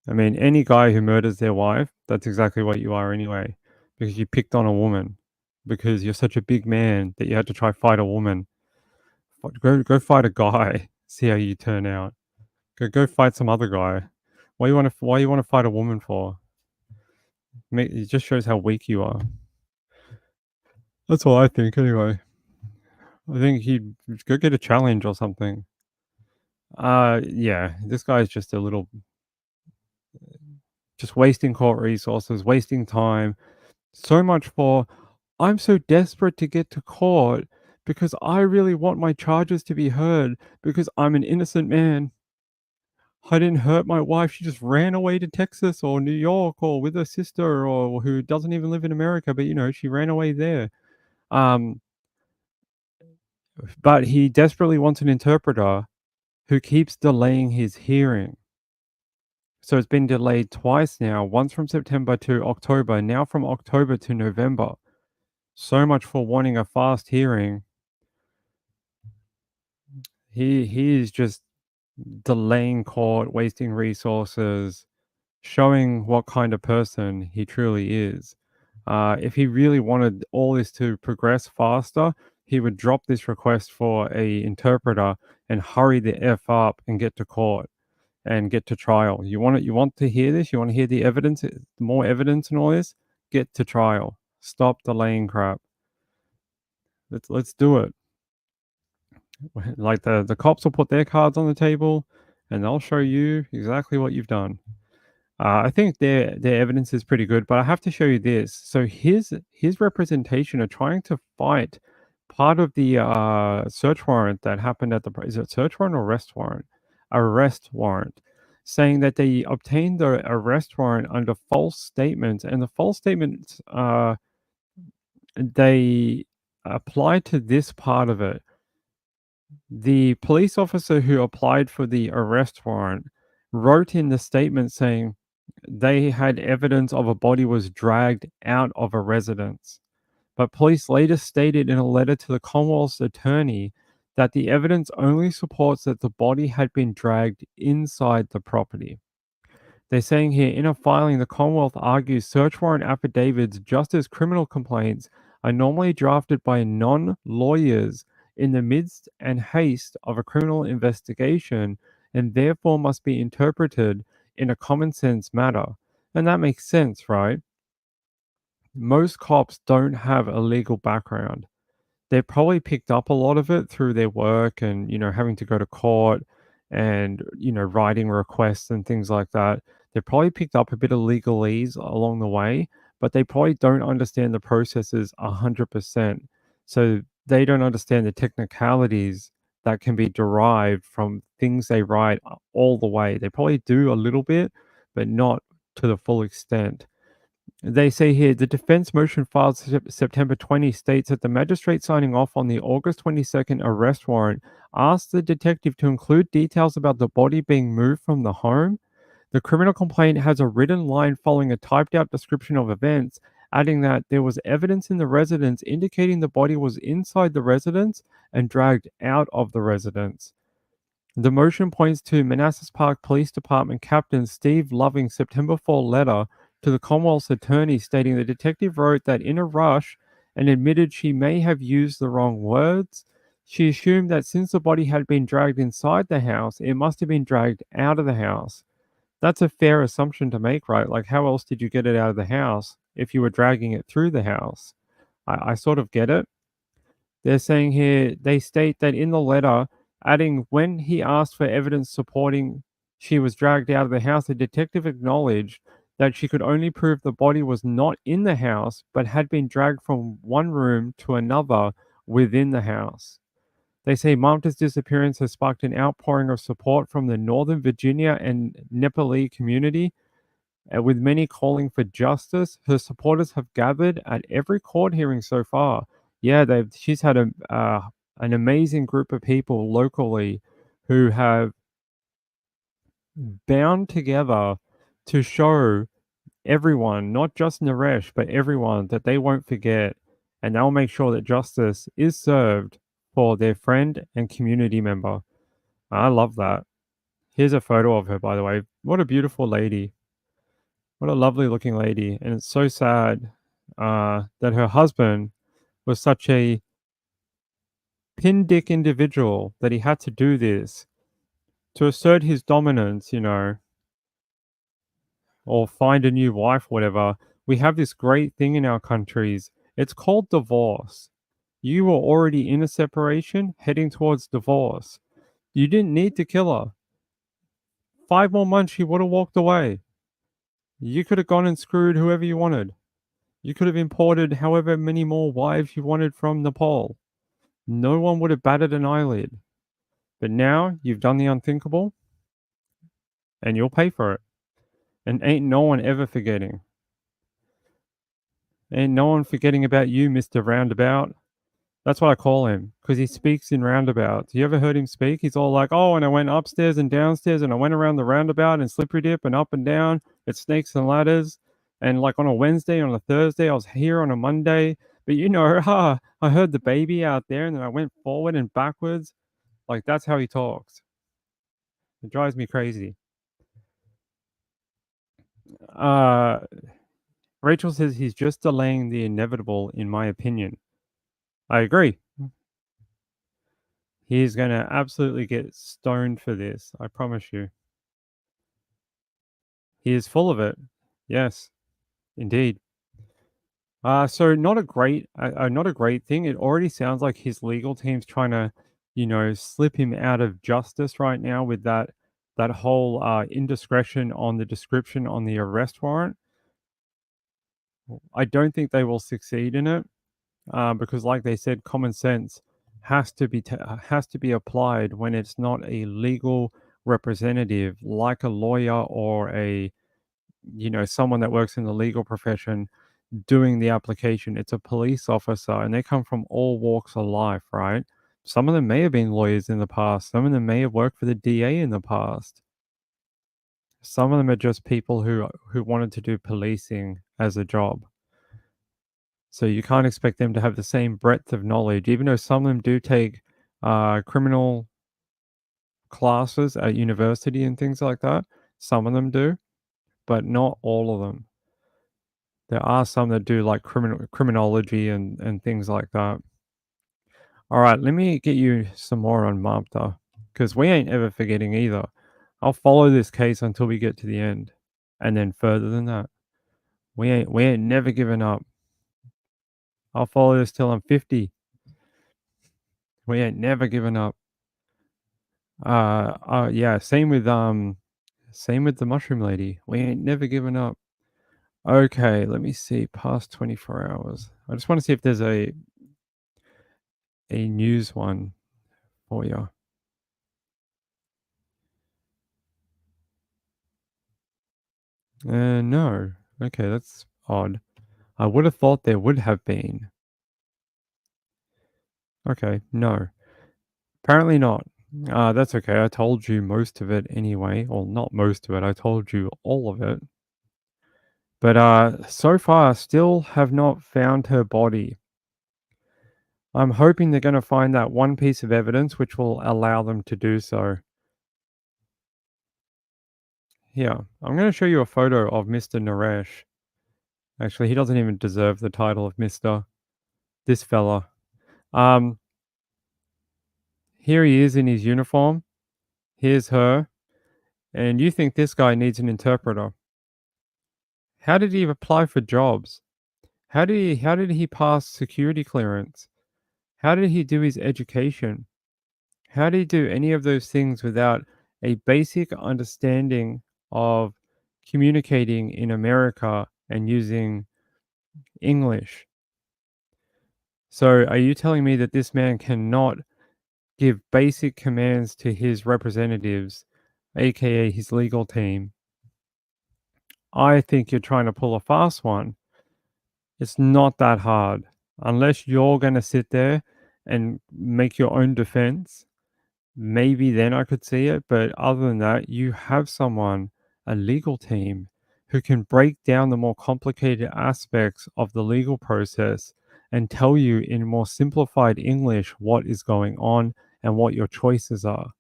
I mean, any guy who murders their wife, that's exactly what you are anyway. Because you picked on a woman. Because you're such a big man that you had to try fight a woman. Go fight a guy. See how you turn out. Go fight some other guy. Why you want to fight a woman for? It just shows how weak you are. That's all I think anyway. I think he'd go get a challenge or something. Yeah, this guy's just a little just wasting court resources, wasting time. So much for I'm so desperate to get to court because I really want my charges to be heard because I'm an innocent man. I didn't hurt my wife. She just ran away to Texas or New York or with her sister or who doesn't even live in America, but she ran away there. Um, but he desperately wants an interpreter who keeps delaying his hearing. So it's been delayed twice now, once from September to October, now from October to November. So much for wanting a fast hearing. He is just delaying court, wasting resources, showing what kind of person he truly is. If he really wanted all this to progress faster, he would drop this request for a interpreter and hurry the F up and get to court and get to trial. You want to hear this? You want to hear the evidence, more evidence and all this? Get to trial. Stop delaying crap. Let's do it. Like the cops will put their cards on the table and they'll show you exactly what you've done. I think their evidence is pretty good, but I have to show you this. So his representation are trying to fight part of the search warrant that happened at the is it search warrant or arrest warrant? Arrest warrant, saying that they obtained the arrest warrant under false statements, and the false statements they apply to this part of it. The police officer who applied for the arrest warrant wrote in the statement saying they had evidence of a body was dragged out of a residence. But police later stated in a letter to the Commonwealth's attorney that the evidence only supports that the body had been dragged inside the property. They're saying here, in a filing, the Commonwealth argues search warrant affidavits, just as criminal complaints, are normally drafted by non-lawyers in the midst and haste of a criminal investigation and therefore must be interpreted in a common sense manner. And that makes sense, right? Most cops don't have a legal background. They probably picked up a lot of it through their work and, having to go to court and, writing requests and things like that. They probably picked up a bit of legalese along the way, but they probably don't understand the processes 100%. So they don't understand the technicalities that can be derived from things they write all the way. They probably do a little bit, but not to the full extent. They say here the defense motion filed September 20 states that the magistrate signing off on the August 22nd arrest warrant asked the detective to include details about the body being moved from the home. The criminal complaint has a written line following a typed out description of events, adding that there was evidence in the residence indicating the body was inside the residence and dragged out of the residence. The motion points to Manassas Park Police Department Captain Steve Loving's September 4 letter to the Commonwealth's attorney stating the detective wrote that in a rush and admitted she may have used the wrong words. She assumed that since the body had been dragged inside the house, it must have been dragged out of the house. That's a fair assumption to make, right? Like, how else did you get it out of the house if you were dragging it through the house? I sort of get it. They're saying here, they state that in the letter, adding when he asked for evidence supporting she was dragged out of the house, the detective acknowledged that she could only prove the body was not in the house, but had been dragged from one room to another within the house. They say Mamta's disappearance has sparked an outpouring of support from the Northern Virginia and Nepali community, with many calling for justice. Her supporters have gathered at every court hearing so far. Yeah, she's had an amazing group of people locally who have bound together to show everyone, not just Naresh, but everyone, that they won't forget, and they'll make sure that justice is served for their friend and community member. I love that. Here's a photo of her, by the way. What a beautiful lady. What a lovely looking lady. And it's so sad that her husband was such a pin dick individual that he had to do this to assert his dominance, or find a new wife, whatever. We have this great thing in our countries. It's called divorce. You were already in a separation, heading towards divorce. You didn't need to kill her. 5 more months, she would have walked away. You could have gone and screwed whoever you wanted. You could have imported however many more wives you wanted from Nepal. No one would have batted an eyelid. But now you've done the unthinkable, and you'll pay for it. And ain't no one ever forgetting. Ain't no one forgetting about you, Mr. Roundabout. That's what I call him, because he speaks in roundabouts. You ever heard him speak? He's all like, oh, and I went upstairs and downstairs, and I went around the roundabout and slippery dip and up and down. It's snakes and ladders. And like on a Wednesday, on a Thursday, I was here on a Monday. But I heard the baby out there, and then I went forward and backwards. Like, that's how he talks. It drives me crazy. Rachel says he's just delaying the inevitable, in my opinion. I agree. He's going to absolutely get stoned for this. I promise you. He is full of it. Yes, indeed. So not a great thing. It already sounds like his legal team's trying to, slip him out of justice right now with that whole indiscretion on the description on the arrest warrant. I don't think they will succeed in it, because, like they said, common sense has to be applied when it's not a legal representative like a lawyer or someone that works in the legal profession doing the application. It's a police officer, and they come from all walks of life, right? Some of them may have been lawyers in the past. Some of them may have worked for the DA in the past. Some of them are just people who wanted to do policing as a job. So you can't expect them to have the same breadth of knowledge, even though some of them do take criminal classes at university and things like that. Some of them do, but not all of them. There are some that do like criminology and things like that. All right, let me get you some more on Mapta, because we ain't ever forgetting either. I'll follow this case until we get to the end, and then further than that. We ain't never giving up. I'll follow this till I'm 50. We ain't never giving up. Yeah, same with the mushroom lady. We ain't never giving up. Okay, let me see. Past 24 hours. I just want to see if there's a news one for you. No. Okay, that's odd. I would have thought there would have been. Okay, no. Apparently not. That's okay. I told you most of it anyway. Or not most of it. I told you all of it. But so far, still have not found her body. I'm hoping they're going to find that one piece of evidence which will allow them to do so. Here, I'm going to show you a photo of Mr. Naresh. Actually, he doesn't even deserve the title of Mr. This fella. Here he is in his uniform. Here's her. And you think this guy needs an interpreter. How did he apply for jobs? How did he pass security clearance? How did he do his education? How did he do any of those things without a basic understanding of communicating in America and using English? So are you telling me that this man cannot give basic commands to his representatives, aka his legal team? I think you're trying to pull a fast one. It's not that hard. Unless you're going to sit there and make your own defense, maybe then I could see it. But other than that, you have someone, a legal team, who can break down the more complicated aspects of the legal process and tell you in more simplified English what is going on and what your choices are.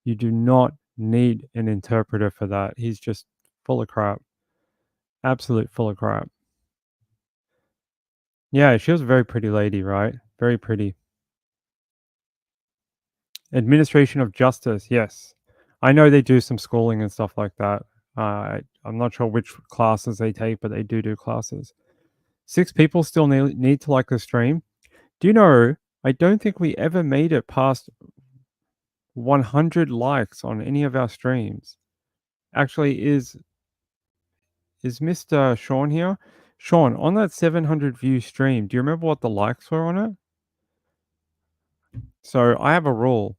You do not need an interpreter for that. He's just full of crap. Absolute full of crap. Yeah, she was a very pretty lady, right? Very pretty. Administration of justice, yes. I know they do some schooling and stuff like that. I'm not sure which classes they take, but they do classes. 6 people still need to like the stream. Do you know, I don't think we ever made it past 100 likes on any of our streams. Actually, is Mr. Sean here? Sean, on that 700 view stream, do you remember what the likes were on it? So I have a rule.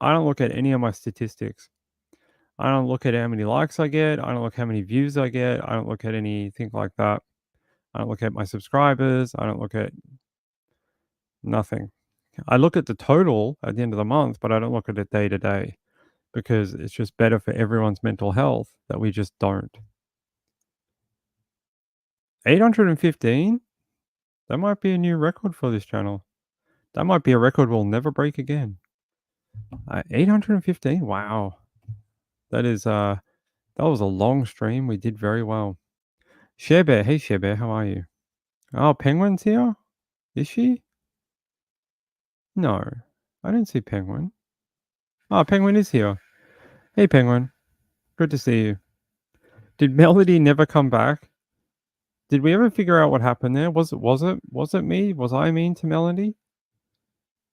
I don't look at any of my statistics. I don't look at how many likes I get. I don't look how many views I get. I don't look at anything like that. I don't look at my subscribers. I don't look at nothing. I look at the total at the end of the month, but I don't look at it day to day because it's just better for everyone's mental health that we just don't. 815? That might be a new record for this channel. That might be a record we'll never break again. 815? Wow. That was a long stream. We did very well. Sharebear, hey Sharebear, how are you? Oh, Penguin's here? Is she? No, I didn't see Penguin. Oh, Penguin is here. Hey Penguin, good to see you. Did Melody never come back? Did we ever figure out what happened there? Was it me? Was I mean to Melody?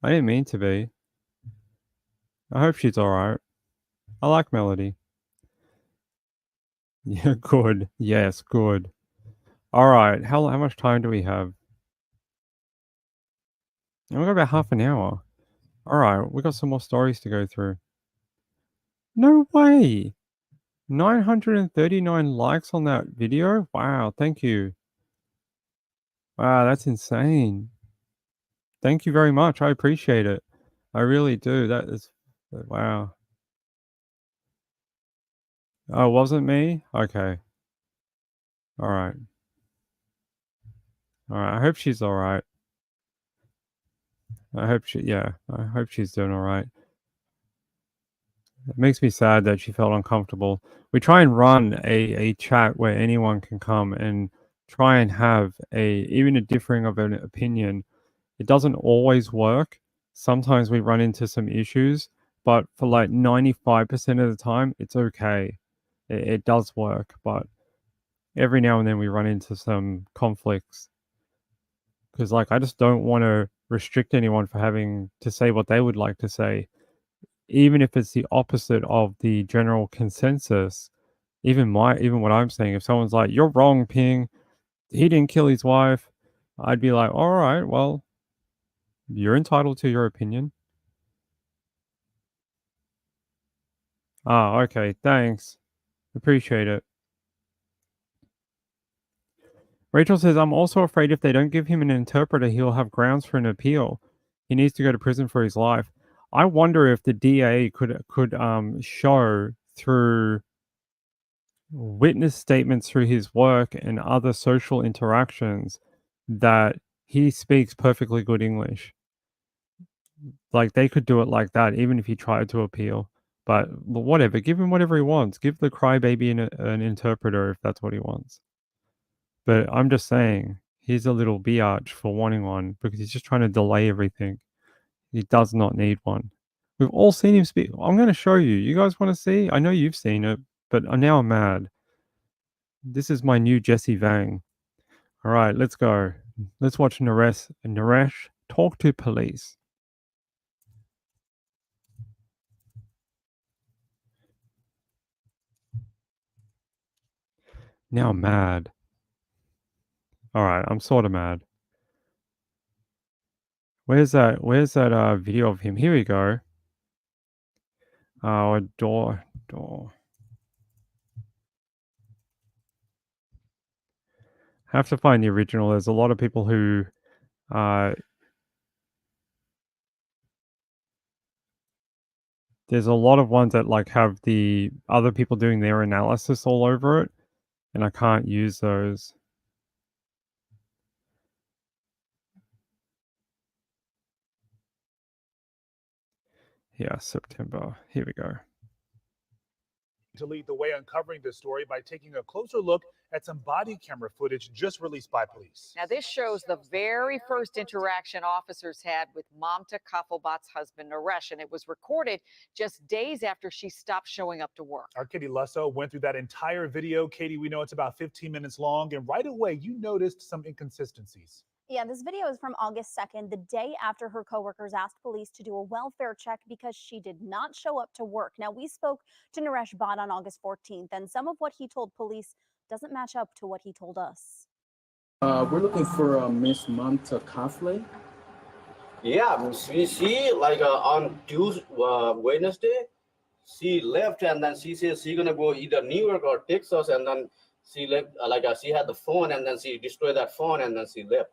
I didn't mean to be. I hope she's alright. I like Melody. Yeah, good. Yes, good. Alright, how much time do we have? We've got about half an hour. Alright, we got some more stories to go through. No way! 939 likes on that video? Wow, thank you. Wow, that's insane. Thank you very much. I appreciate it. I really do. That is wow. Oh, it wasn't me? Okay. Alright. Alright, I hope she's alright. I hope she's doing alright. It makes me sad that she felt uncomfortable. We try and run a chat where anyone can come and try and have even a differing of an opinion. It doesn't always work. Sometimes we run into some issues, but for like 95% of the time, it's okay. It does work, but every now and then we run into some conflicts. Because like I just don't want to restrict anyone for having to say what they would like to say, even if it's the opposite of the general consensus. Even what I'm saying, if someone's like, "You're wrong, Ping. He didn't kill his wife," I'd be like, "All right, well, you're entitled to your opinion." Ah, okay, thanks. Appreciate it. Rachel says, I'm also afraid if they don't give him an interpreter, he'll have grounds for an appeal. He needs to go to prison for his life. I wonder if the DA could show through witness statements through his work and other social interactions that he speaks perfectly good English. Like they could do it like that, even if he tried to appeal. But whatever, give him whatever he wants. Give the crybaby an interpreter if that's what he wants. But I'm just saying, he's a little biatch for wanting one because he's just trying to delay everything. He does not need one. We've all seen him speak. I'm going to show you. You guys want to see? I know you've seen it. but now I'm mad. This is my new Jesse Vang. All right, let's go. Let's watch Naresh talk to police. Now I'm mad. All right, I'm sort of mad. Where's that video of him? Here we go. Door. Have to find the original. There's a lot of people who there's a lot of ones that like have the other people doing their analysis all over it, and I can't use those. Yeah, September. Here we go. To lead the way uncovering this story by taking a closer look at some body camera footage just released by police. Now, this shows the very first interaction officers had with Mamta Kafalbat's husband, Naresh, and it was recorded just days after she stopped showing up to work. Our Katie Lusso went through that entire video. Katie, we know it's about 15 minutes long, and right away you noticed some inconsistencies. Yeah, this video is from August 2nd, the day after her coworkers asked police to do a welfare check because she did not show up to work. Now, we spoke to Naresh Bhatt on August 14th, and some of what he told police doesn't match up to what he told us. We're looking for Miss Mamta Kafle. Yeah, she like on Tuesday, Wednesday, she left and then she says she's gonna go either New York or Texas, and then she left she had the phone and then she destroyed that phone and then she left.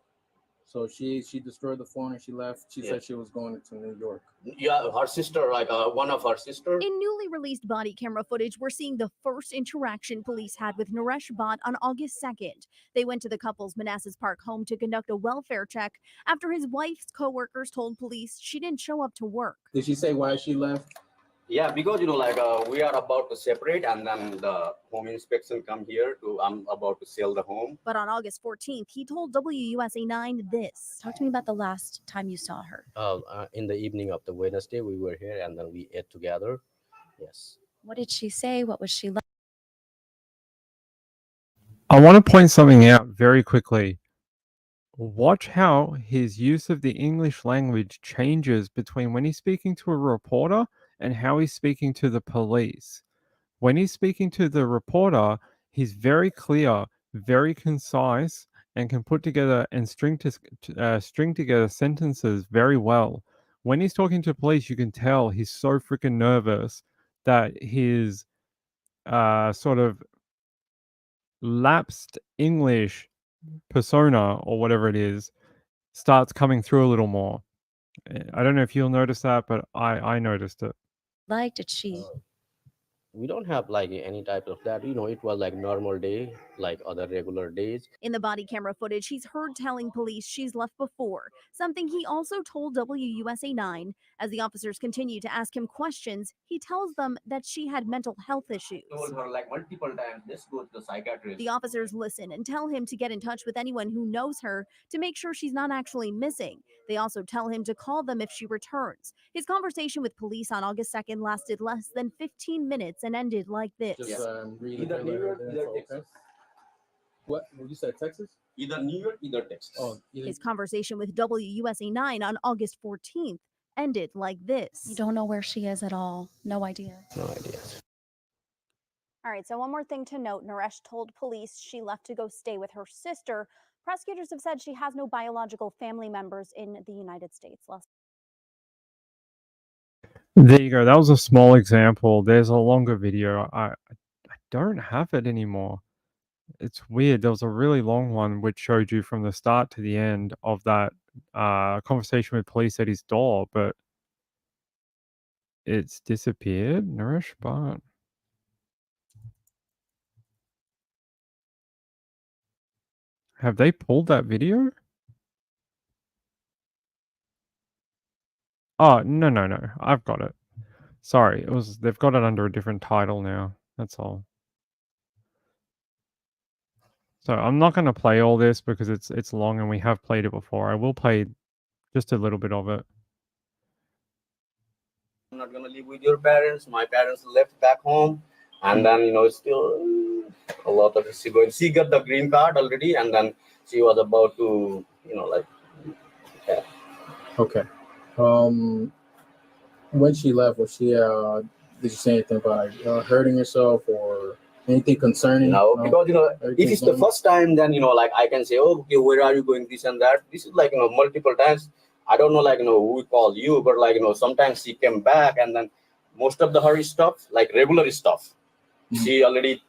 So she destroyed the phone and she left. She said she was going to New York. Yeah, her sister, one of her sisters. In newly released body camera footage, we're seeing the first interaction police had with Naresh Bhatt on August 2nd. They went to the couple's Manassas Park home to conduct a welfare check after his wife's coworkers told police she didn't show up to work. Did she say why she left? Yeah, because we are about to separate and then the home inspection come here I'm about to sell the home. But on August 14th, he told WUSA 9 this. Talk to me about the last time you saw her. In the evening of the Wednesday, we were here and then we ate together. Yes. What did she say? What was she like? I want to point something out very quickly. Watch how his use of the English language changes between when he's speaking to a reporter and how he's speaking to the police. When he's speaking to the reporter, he's very clear, very concise, and can put together and string together sentences very well. When he's talking to police, you can tell he's so freaking nervous that his sort of lapsed English persona or whatever it is starts coming through a little more. I don't know if you'll notice that, but I noticed it. Like, did she? We don't have any type of that. It was like normal day, like other regular days. In the body camera footage, he's heard telling police she's left before, something he also told WUSA 9. As the officers continue to ask him questions, he tells them that she had mental health issues. Told her multiple times, let's go to the psychiatrist. The officers listen and tell him to get in touch with anyone who knows her to make sure she's not actually missing. They also tell him to call them if she returns. His conversation with police on August 2nd lasted less than 15 minutes and ended like this. Just Either New York, either Texas. What? You said Texas? Either New York, either Texas. Oh, His conversation with WUSA 9 on August 14th ended like this. You don't know where she is at all. No idea. No idea. All right, so one more thing to note. Naresh told police she left to go stay with her sister. Prosecutors have said she has no biological family members in the United States. There you go. That was a small example. There's a longer video. I don't have it anymore. It's weird. There was a really long one which showed you from the start to the end of that conversation with police at his door, but it's disappeared. Naresh Bhatt. Have they pulled that video? Oh, no. I've got it. Sorry, they've got it under a different title now. That's all. So I'm not going to play all this because it's long and we have played it before. I will play just a little bit of it. I'm not going to live with your parents. My parents left back home. And then still a lot of she going. She got the green card already, and then she was about to yeah. Okay. When she left, was she did you say anything about hurting herself or anything concerning? No, because if it's the going- first time, then I can say, oh, okay, where are you going, this and that. This is multiple times. I don't know who called you, but sometimes she came back, and then most of her stuff, regular stuff, she already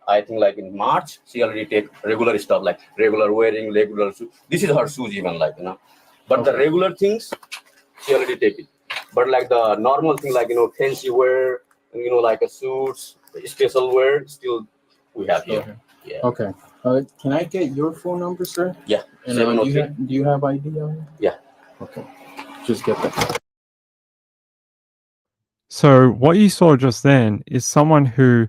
I think in March she already take regular stuff, like regular wearing, regular shoes. This is her shoes even but the regular things she already take it. But the normal thing, fancy wear, a suits, special wear, still we have here. Okay. Yeah. Okay. Can I get your phone number, sir? Yeah. And do you have ID on you? Yeah. Okay. Just get that. So what you saw just then is someone who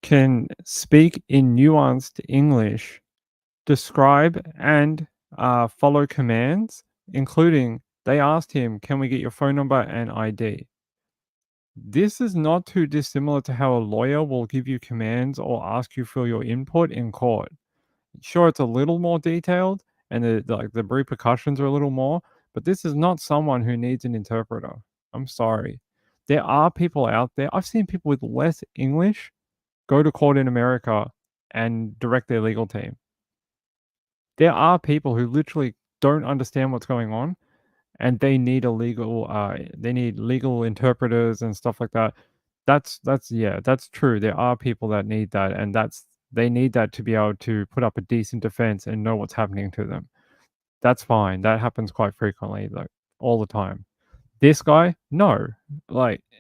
can speak in nuanced English, describe and follow commands, including they asked him, "Can we get your phone number and ID?" This is not too dissimilar to how a lawyer will give you commands or ask you for your input in court. Sure, it's a little more detailed and the repercussions are a little more, but this is not someone who needs an interpreter. I'm sorry. There are people out there. I've seen people with less English go to court in America and direct their legal team. There are people who literally don't understand what's going on and they need legal interpreters and stuff like that. That's true. There are people that need that, and they need that to be able to put up a decent defense and know what's happening to them. That's fine. That happens quite frequently, like all the time. This guy, no.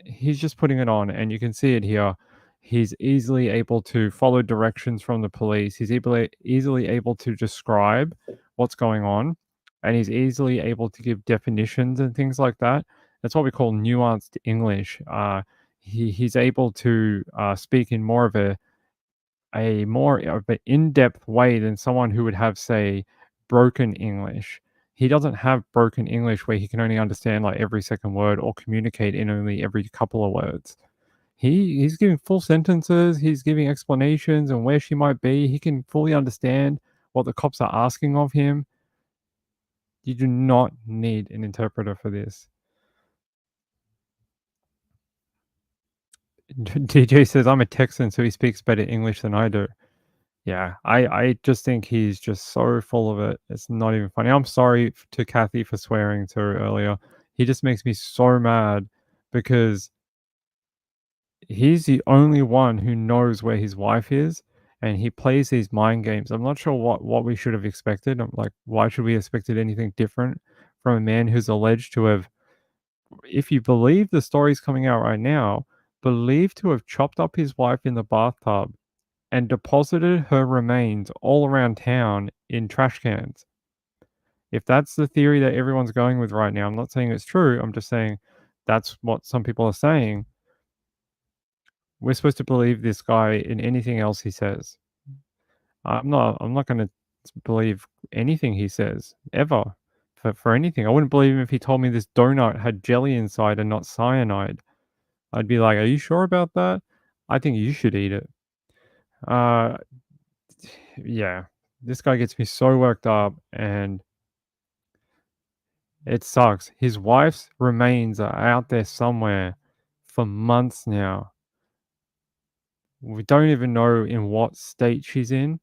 He's just putting it on, and you can see it here. He's easily able to follow directions from the police. He's easily able to describe what's going on, and he's easily able to give definitions and things like that. That's what we call nuanced English. He's able to speak in more of an in-depth way than someone who would have, say, broken English. He doesn't have broken English where he can only understand every second word or communicate in only every couple of words. He's giving full sentences, he's giving explanations on where she might be. He can fully understand what the cops are asking of him. You do not need an interpreter for this. DJ says, I'm a Texan, so he speaks better English than I do. Yeah, I just think he's just so full of it. It's not even funny. I'm sorry to Kathy for swearing to her earlier. He just makes me so mad because he's the only one who knows where his wife is, and he plays these mind games. I'm not sure what we should have expected. I'm like, why should we have expected anything different from a man who's alleged to have, if you believe the stories coming out right now, believed to have chopped up his wife in the bathtub and deposited her remains all around town in trash cans. If that's the theory that everyone's going with right now, I'm not saying it's true. I'm just saying that's what some people are saying. We're supposed to believe this guy in anything else he says. I'm not going to believe anything he says ever for anything. I wouldn't believe him if he told me this donut had jelly inside and not cyanide. I'd be like, "Are you sure about that? I think you should eat it." Yeah, this guy gets me so worked up, and it sucks. His wife's remains are out there somewhere for months now. We don't even know in what state she's in,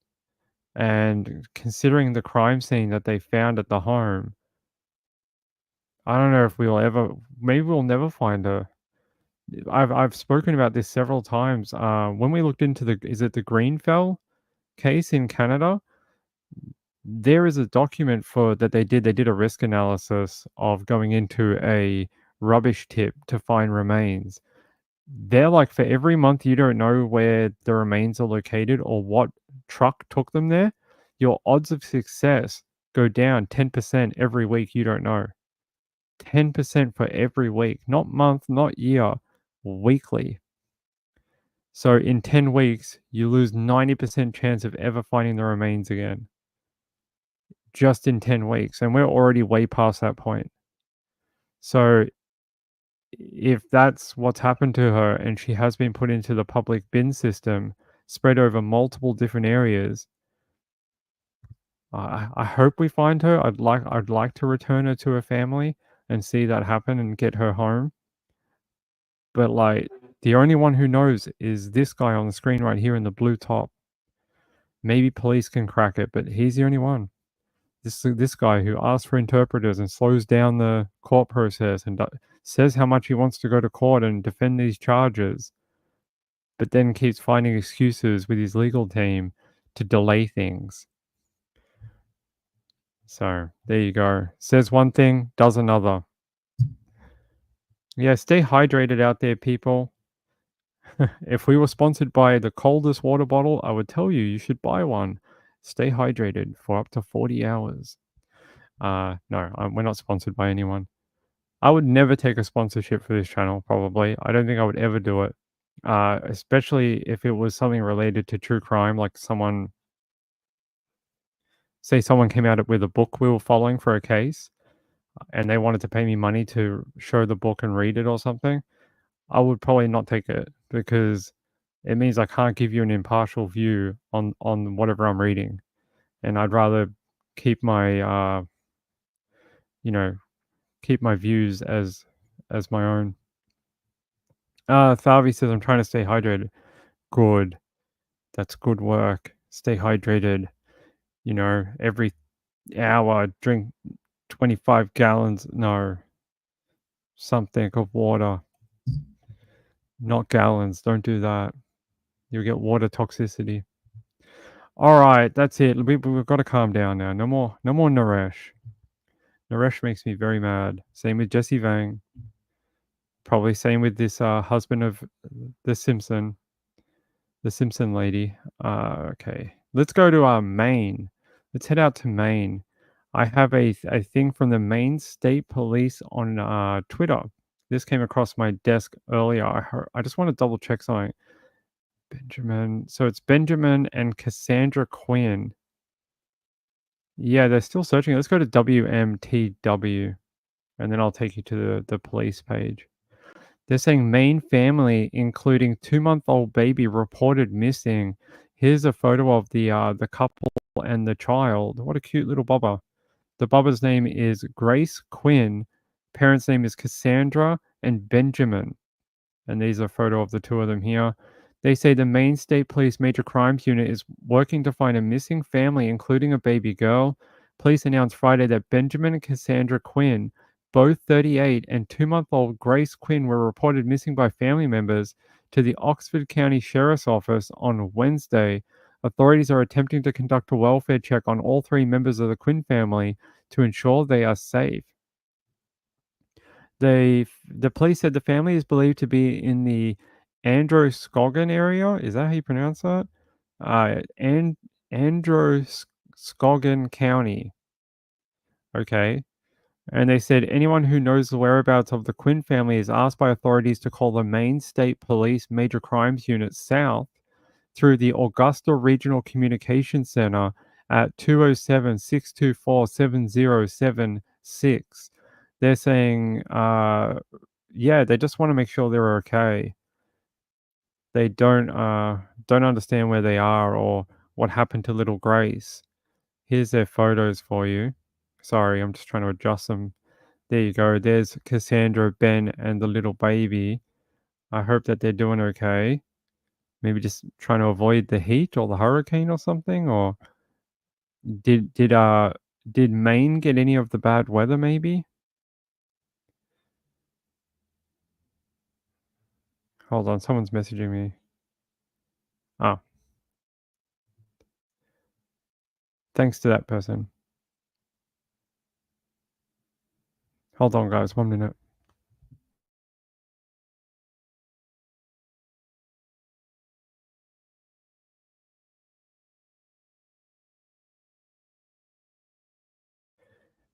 and considering the crime scene that they found at the home, I don't know if maybe we'll never find her. I've spoken about this several times. When we looked into is it the Greenfell case in Canada? There is a document for that they did. They did a risk analysis of going into a rubbish tip to find remains. They're like, for every month you don't know where the remains are located or what truck took them there, your odds of success go down 10% every week you don't know. 10% for every week, not month, not year, weekly. So in 10 weeks, you lose 90% chance of ever finding the remains again. Just in 10 weeks. And we're already way past that point. So if that's what's happened to her and she has been put into the public bin system, spread over multiple different areas, I hope we find her. I'd like to return her to her family and see that happen and get her home. But like the only one who knows is this guy on the screen right here in the blue top. Maybe police can crack it, but he's the only one. This guy who asks for interpreters and slows down the court process and says how much he wants to go to court and defend these charges, but then keeps finding excuses with his legal team to delay things. So there you go. Says one thing, does another. Yeah, stay hydrated out there, people. If we were sponsored by the coldest water bottle, I would tell you should buy one. Stay hydrated for up to 40 hours. No, we're not sponsored by anyone. I would never take a sponsorship for this channel, probably. I don't think I would ever do it. Especially if it was something related to true crime, like someone came out with a book we were following for a case, and they wanted to pay me money to show the book and read it or something. I would probably not take it because it means I can't give you an impartial view on whatever I'm reading, and I'd rather keep my keep my views as my own. Thavi says I'm trying to stay hydrated. Good, that's good work. Stay hydrated. Every hour drink 25 gallons. No, something of water. Not gallons. Don't do that. You'll get water toxicity. All right, that's it. We've got to calm down now. No more Naresh. Naresh makes me very mad. Same with Jesse Vang. Probably same with this husband of the Simpson lady. Okay, let's go to Maine. Let's head out to Maine. I have a thing from the Maine State Police on Twitter. This came across my desk earlier. I just want to double check something. Benjamin. So it's Benjamin and Cassandra Quinn. Yeah, they're still searching. Let's go to WMTW, and then I'll take you to the police page. They're saying Maine family, including 2-month-old baby, reported missing. Here's a photo of the couple and the child. What a cute little bubba. The bubba's name is Grace Quinn. Parents' name is Cassandra and Benjamin. And these are a photo of the two of them here. They say the Maine State Police Major Crimes Unit is working to find a missing family, including a baby girl. Police announced Friday that Benjamin and Cassandra Quinn, both 38, and 2-month-old Grace Quinn were reported missing by family members to the Oxford County Sheriff's Office on Wednesday. Authorities are attempting to conduct a welfare check on all 3 members of the Quinn family to ensure they are safe. The police said the family is believed to be in the Androscoggin area. Is that how you pronounce that? Androscoggin County. Okay. And they said anyone who knows the whereabouts of the Quinn family is asked by authorities to call the Maine State Police Major Crimes Unit South through the Augusta Regional Communications Center at 207-624-7076. They're saying, they just want to make sure they're okay. They don't understand where they are or what happened to little Grace. Here's their photos for you. Sorry, I'm just trying to adjust them. There you go. There's Cassandra, Ben, and the little baby. I hope that they're doing okay. Maybe just trying to avoid the heat or the hurricane or something. Or did Maine get any of the bad weather? Maybe. Hold on, someone's messaging me. Oh. Thanks to that person. Hold on, guys, 1 minute.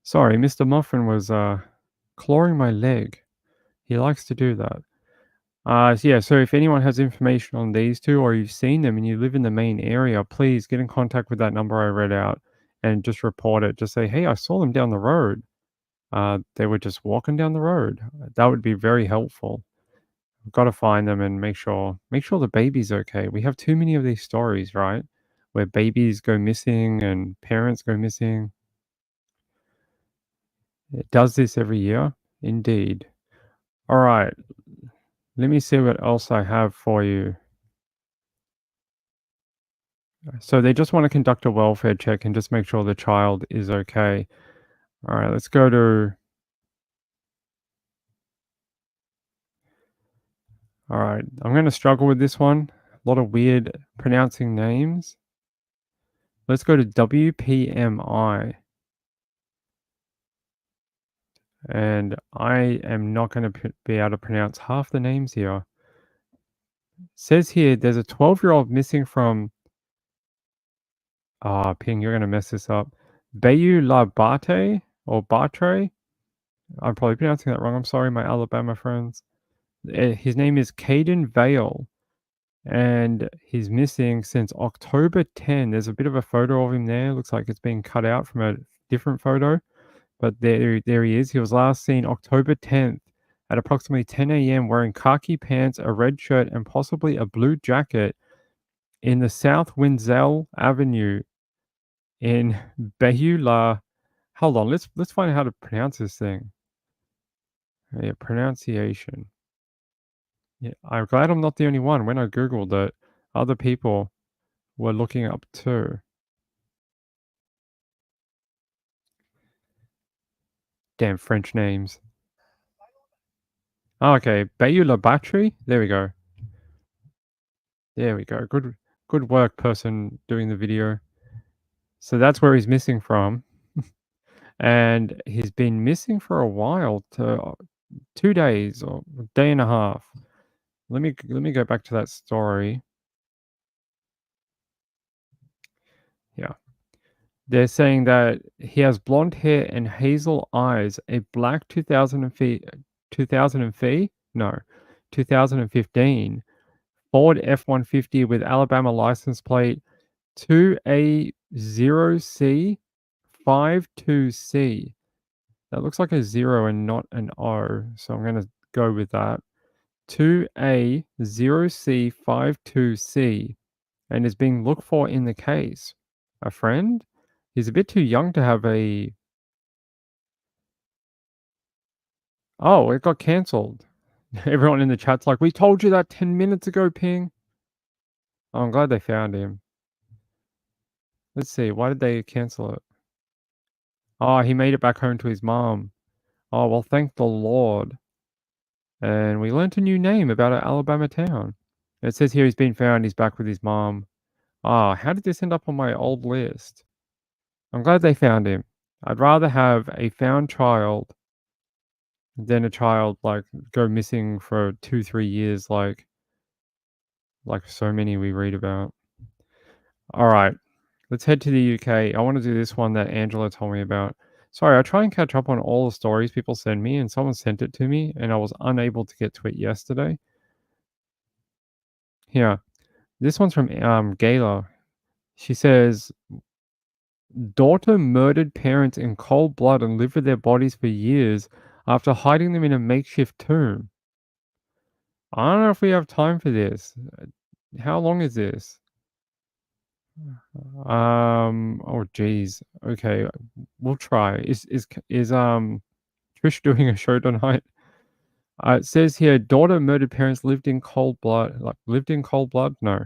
Sorry, Mr. Muffin was clawing my leg. He likes to do that. So if anyone has information on these two or you've seen them and you live in the Maine area, please get in contact with that number I read out and just report it. Just say, hey, I saw them down the road. they were just walking down the road. That would be very helpful. We've got to find them and make sure the baby's okay. We have too many of these stories, right? Where babies go missing and parents go missing. It does this every year, indeed. All right, let me see what else I have for you. So they just want to conduct a welfare check and just make sure the child is okay. All right, let's go to. All right, I'm going to struggle with this one. A lot of weird pronouncing names. Let's go to WPMI. And I am not going to be able to pronounce half the names here. It says here there's a 12-year-old missing from. Ping, you're going to mess this up. Bayou La Bate or Batre. I'm probably pronouncing that wrong. I'm sorry, my Alabama friends. His name is Caden Vale, and he's missing since October 10. There's a bit of a photo of him there. Looks like it's been cut out from a different photo, but there he is. He was last seen October 10th at approximately 10 a.m. wearing khaki pants, a red shirt, and possibly a blue jacket in the South Windsell Avenue in Bayou La. Hold on, let's find out how to pronounce this thing. Yeah, pronunciation. Yeah, I'm glad I'm not the only one. When I googled it, other people were looking up too. Damn French names. Oh, okay, Bayou La Battery. There we go. There we go. Good work, person doing the video. So that's where he's missing from, and he's been missing for a while, to 2 days or a day and a half. Let me go back to that story. Yeah. They're saying that he has blonde hair and hazel eyes, a black 2015 Ford F-150 with Alabama license plate 2A0C52C. That looks like a 0 and not an O, so I'm going to go with that. 2A0C52C, and is being looked for in the case. A friend? He's a bit too young to have a. Oh, it got cancelled. Everyone in the chat's like, we told you that 10 minutes ago, Ping. Oh, I'm glad they found him. Let's see, why did they cancel it? Oh, he made it back home to his mom. Oh, well, thank the Lord. And we learnt a new name about an Alabama town. It says here he's been found, he's back with his mom. Ah, how did this end up on my old list? I'm glad they found him. I'd rather have a found child than a child like go missing for 2-3 years like so many we read about. All right, let's head to the UK. I want to do this one that Angela told me about. Sorry, I try and catch up on all the stories people send me, and someone sent it to me, and I was unable to get to it yesterday. Here, this one's from Gayla. She says, daughter murdered parents in cold blood and lived with their bodies for years after hiding them in a makeshift tomb. I don't know if we have time for this. How long is this? Oh geez. Okay, we'll try. Is Trish doing a show tonight? It says here, daughter murdered parents lived in cold blood. No.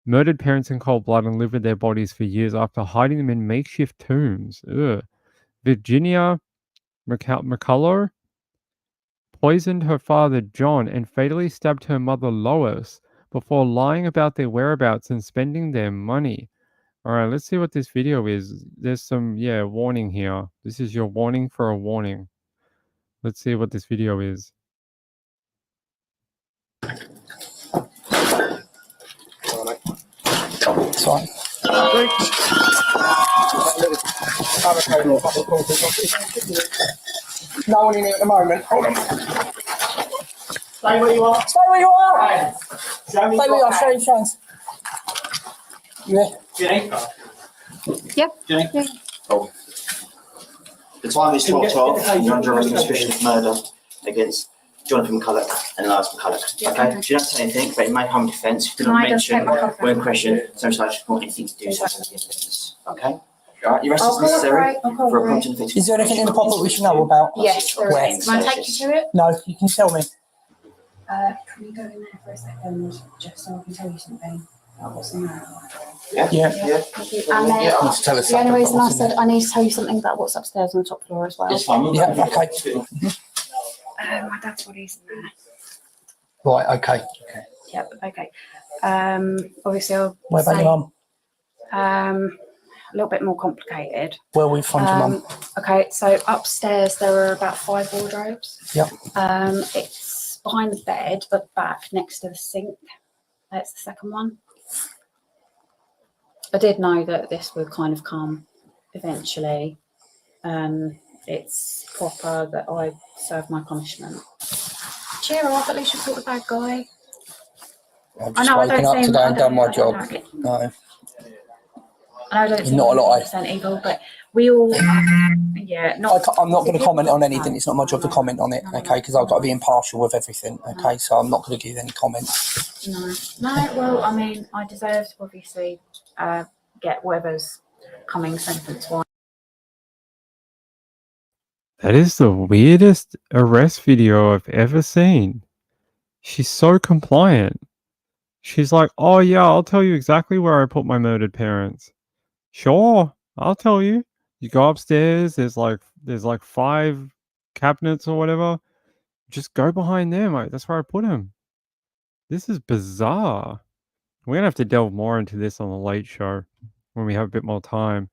Murdered parents in cold blood and lived with their bodies for years after hiding them in makeshift tombs. Ugh. Virginia McCullough poisoned her father John and fatally stabbed her mother Lois before lying about their whereabouts and spending their money. All right, let's see what this video is. There's some, warning here. This is your warning for a warning. Let's see what this video is. Sorry. No one in here at the moment. Hold on. Stay where you are. Stay where you are. Stay where you are. Show your chance. Yeah. Jenny? Yep. Jenny? Yeah. Oh. The time is 12:12. You're under arrest on suspicion of murder against Jonathan McCulloch and Elias McCulloch. Okay? So you don't say anything, but it may harm defence. Do not mention when questioned, so much want anything to do with the business. Okay? Alright, your arrest is necessary for a prompt and effective. Is there anything in the pocket we should know about? Yes, there is. Can I take you to it? No, you can tell me. Can we go in there for a second, just so I can tell you something about what's in there? Yeah. The only reason I said I need to tell you something about what's upstairs on the top floor as well. It's fine. Yeah, okay. My dad's body's in there. Right, okay. Yep, okay. Obviously I'll What about say, your mum? a little bit more complicated. Where we find your mum? Okay, so upstairs there are about 5 wardrobes. Yep. It's behind the bed, but back next to the sink. That's the second one. I did know that this would kind of come eventually. It's proper that I serve my punishment. Cheer up, at least you caught the bad guy. I've just woken up today and done my job. No. I know I don't seem Not a lot. 100% evil, but we all, yeah. I'm not going to comment on anything. It's not my job to comment on it, okay? Because I've got to be impartial with everything, okay? So I'm not going to give any comments. No, well, I mean, I deserve to obviously get whatever's coming sentence-wise. That is the weirdest arrest video I've ever seen. She's so compliant. She's like, oh yeah, I'll tell you exactly where I put my murdered parents. Sure, I'll tell you. You go upstairs, there's like 5 cabinets or whatever. Just go behind them. That's where I put them. This is bizarre. We're going to have to delve more into this on the Late Show when we have a bit more time.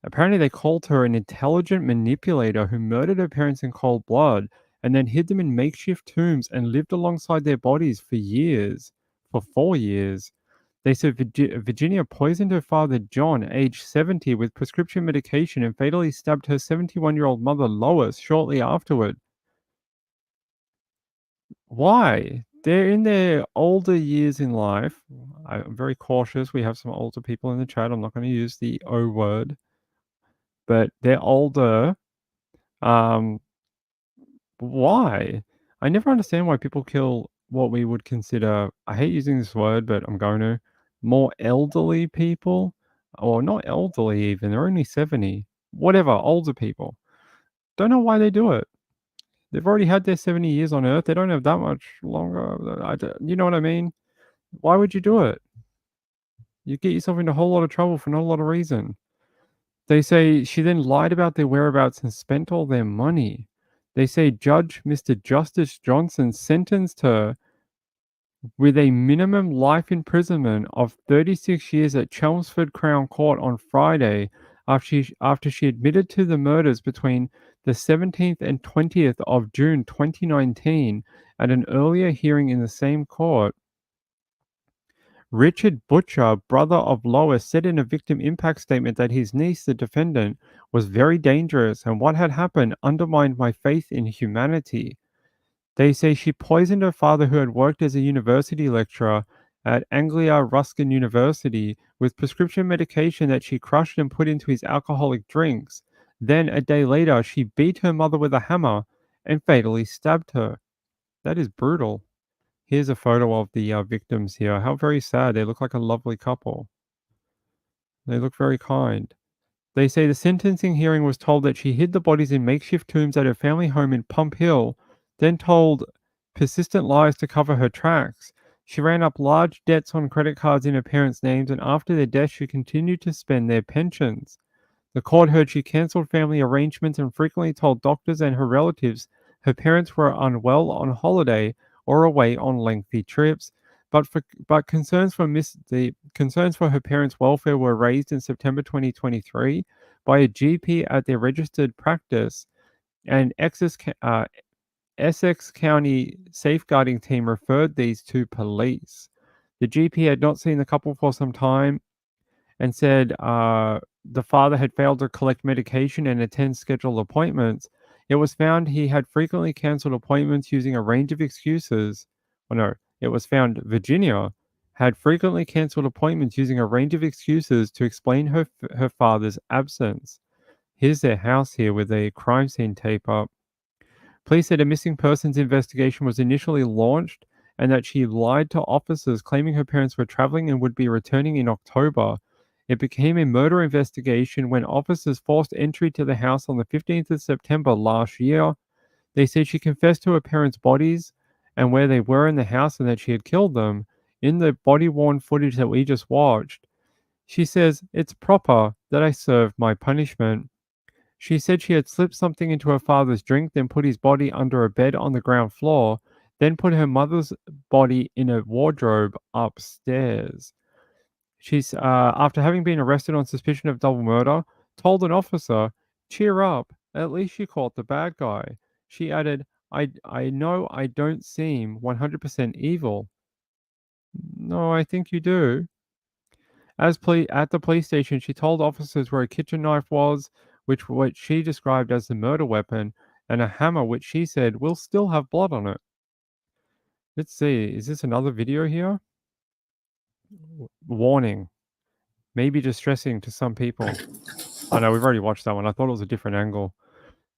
Apparently, they called her an intelligent manipulator who murdered her parents in cold blood and then hid them in makeshift tombs and lived alongside their bodies for years. For 4 years. They said Virginia poisoned her father, John, age 70, with prescription medication and fatally stabbed her 71-year-old mother, Lois, shortly afterward. Why? They're in their older years in life. I'm very cautious. We have some older people in the chat. I'm not going to use the O word. But they're older. Why? I never understand why people kill what we would consider, I hate using this word, but I'm going to, more elderly people. Or not elderly even, they're only 70. Whatever, older people. Don't know why they do it. They've already had their 70 years on Earth. They don't have that much longer. You know what I mean? Why would you do it? You get yourself into a whole lot of trouble for not a lot of reason. They say she then lied about their whereabouts and spent all their money. They say Judge Mr. Justice Johnson sentenced her with a minimum life imprisonment of 36 years at Chelmsford Crown Court on Friday after she admitted to the murders between the 17th and 20th of June 2019 at an earlier hearing in the same court. Richard Butcher, brother of Lois, said in a victim impact statement that his niece, the defendant, was very dangerous and what had happened undermined my faith in humanity. They say she poisoned her father, who had worked as a university lecturer at Anglia Ruskin University, with prescription medication that she crushed and put into his alcoholic drinks. Then, a day later, she beat her mother with a hammer and fatally stabbed her. That is brutal. Here's a photo of the victims here. How very sad. They look like a lovely couple. They look very kind. They say the sentencing hearing was told that she hid the bodies in makeshift tombs at her family home in Pump Hill, then told persistent lies to cover her tracks. She ran up large debts on credit cards in her parents' names, and after their death, she continued to spend their pensions. The court heard she cancelled family arrangements and frequently told doctors and her relatives her parents were unwell on holiday or away on lengthy trips. But concerns for her parents' welfare were raised in September 2023 by a GP at their registered practice, and Essex County safeguarding team referred these to police. The GP had not seen the couple for some time and said the father had failed to collect medication and attend scheduled appointments. It was found he had frequently cancelled appointments using a range of excuses. It was found Virginia had frequently cancelled appointments using a range of excuses to explain her father's absence. Here's their house here with a crime scene tape up. Police said a missing persons investigation was initially launched and that she lied to officers claiming her parents were traveling and would be returning in October. It became a murder investigation when officers forced entry to the house on the 15th of September last year. They said she confessed to her parents' bodies and where they were in the house and that she had killed them. In the body-worn footage that we just watched, she says, "It's proper that I serve my punishment." She said she had slipped something into her father's drink, then put his body under a bed on the ground floor, then put her mother's body in a wardrobe upstairs. She's, after having been arrested on suspicion of double murder, told an officer, "Cheer up, at least you caught the bad guy." She added, I know I don't seem 100% evil." No, I think you do. At the police station, she told officers where a kitchen knife was, which what she described as the murder weapon, and a hammer, which she said will still have blood on it. Let's see, is this another video here? Warning, maybe distressing to some people. Oh no, we've already watched that one. I thought it was a different angle.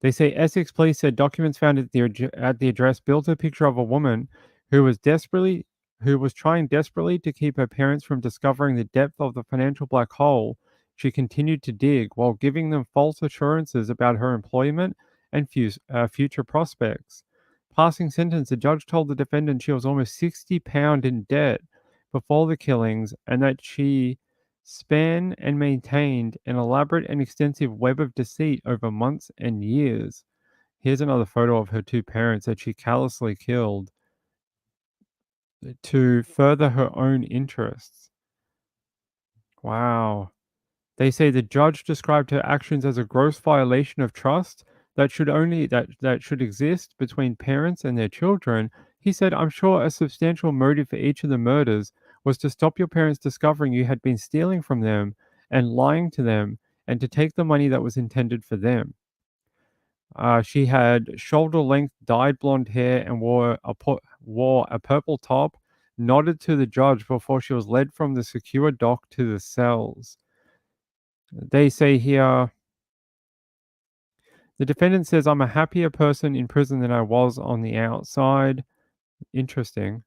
They say Essex police said documents found at the address built a picture of a woman who was trying desperately to keep her parents from discovering the depth of the financial black hole she continued to dig while giving them false assurances about her employment and future prospects. Passing sentence, the judge told the defendant she was almost £60 in debt before the killings and that she span and maintained an elaborate and extensive web of deceit over months and years. Here's another photo of her two parents that she callously killed to further her own interests. Wow. They say the judge described her actions as a gross violation of trust that should exist between parents and their children. He said, "I'm sure a substantial motive for each of the murders was to stop your parents discovering you had been stealing from them and lying to them and to take the money that was intended for them." She had shoulder-length dyed blonde hair and wore a purple top, nodded to the judge before she was led from the secure dock to the cells. They say here, the defendant says, "I'm a happier person in prison than I was on the outside." Interesting.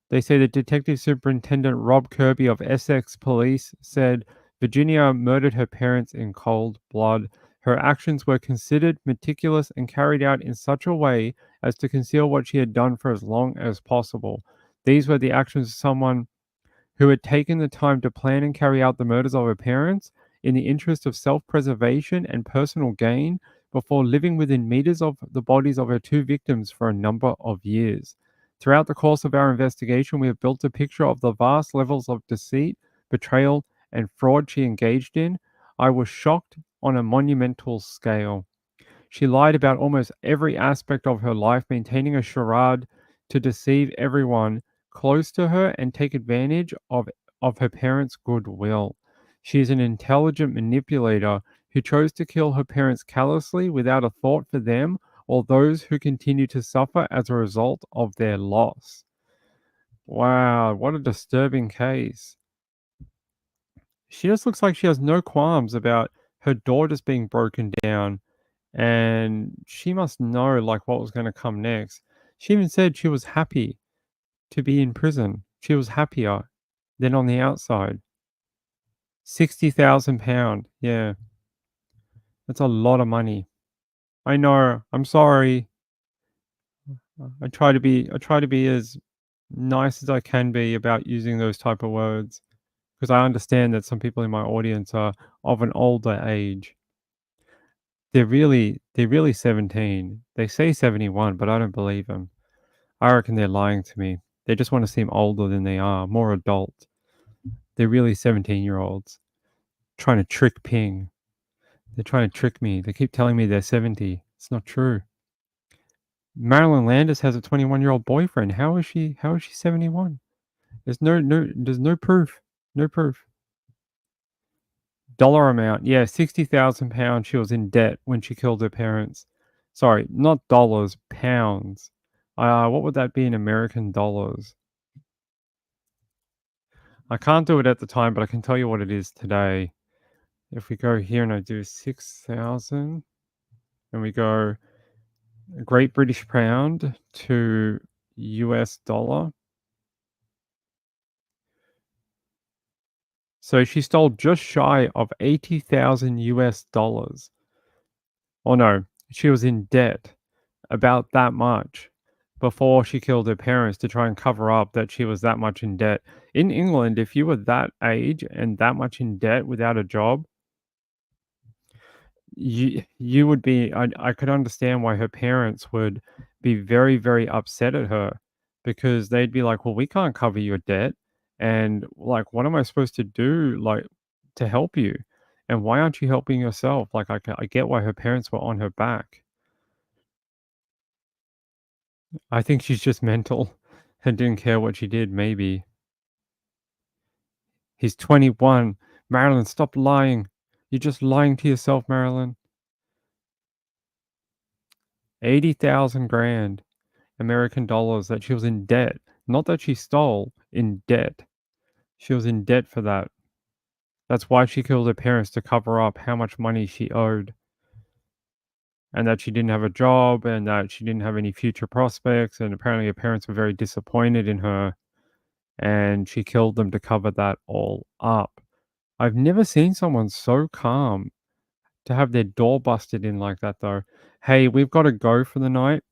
They say that Detective Superintendent Rob Kirby of Essex Police said Virginia murdered her parents in cold blood. Her actions were considered, meticulous, and carried out in such a way as to conceal what she had done for as long as possible. These were the actions of someone who had taken the time to plan and carry out the murders of her parents in the interest of self-preservation and personal gain before living within meters of the bodies of her two victims for a number of years. Throughout the course of our investigation, we have built a picture of the vast levels of deceit, betrayal, and fraud she engaged in. I was shocked on a monumental scale. She lied about almost every aspect of her life, maintaining a charade to deceive everyone close to her and take advantage of her parents' goodwill. She is an intelligent manipulator who chose to kill her parents callously without a thought for them or those who continue to suffer as a result of their loss. Wow, what a disturbing case. She just looks like she has no qualms about her door just being broken down, and she must know like what was going to come next. She even said she was happy to be in prison. She was happier than on the outside. £60,000. Yeah, that's a lot of money. I know. I'm sorry. I try to be as nice as I can be about using those type of words because I understand that some people in my audience are of an older age. They're really 17. They say 71, but I don't believe them. I reckon they're lying to me. They just want to seem older than they are, more adult. They're really 17-year-olds trying to trick Ping. They're trying to trick me. They keep telling me they're 70. It's not true. Marilyn Landis has a 21-year-old boyfriend. How is she 71? There's no proof. No proof. Dollar amount. Yeah, £60,000 she was in debt when she killed her parents. Sorry, not dollars, pounds. What would that be in American dollars? I can't do it at the time, but I can tell you what it is today. if we go here and I do 6,000 and we go Great British Pound to US dollar. So she stole just shy of 80,000 US dollars. Oh no, she was in debt about that much before she killed her parents to try and cover up that she was that much in debt. In England, if you were that age and that much in debt without a job, you would be I could understand why her parents would be very, very upset at her because they'd be like, "Well, we can't cover your debt, and, like, what am I supposed to do, like, to help you? And why aren't you helping yourself?" Like, I get why her parents were on her back. I think she's just mental and didn't care what she did, maybe. He's 21. Marilyn, stop lying. You're just lying to yourself, Marilyn. 80,000 grand American dollars that she was in debt. Not that she stole, in debt. She was in debt for that. That's why she killed her parents, to cover up how much money she owed. And that she didn't have a job and that she didn't have any future prospects. And apparently her parents were very disappointed in her. And she killed them to cover that all up. I've never seen someone so calm to have their door busted in like that, though. Hey, we've got to go for the night.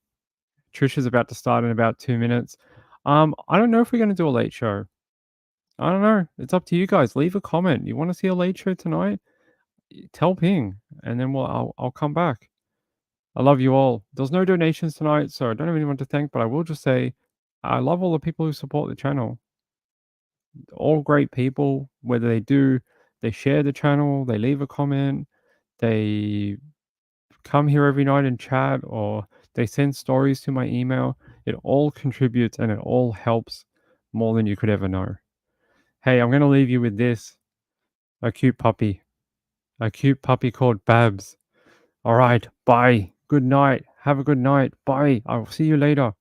Trisha's about to start in about 2 minutes. I don't know if we're going to do a late show. I don't know. It's up to you guys. Leave a comment. You want to see a late show tonight? Tell Ping, and then I'll come back. I love you all. There's no donations tonight, so I don't have anyone to thank, but I will just say I love all the people who support the channel. All great people, whether they share the channel, they leave a comment, they come here every night and chat, or they send stories to my email. It all contributes and it all helps more than you could ever know. Hey, I'm going to leave you with this. A cute puppy. A cute puppy called Babs. All right, bye. Good night. Have a good night. Bye. I'll see you later.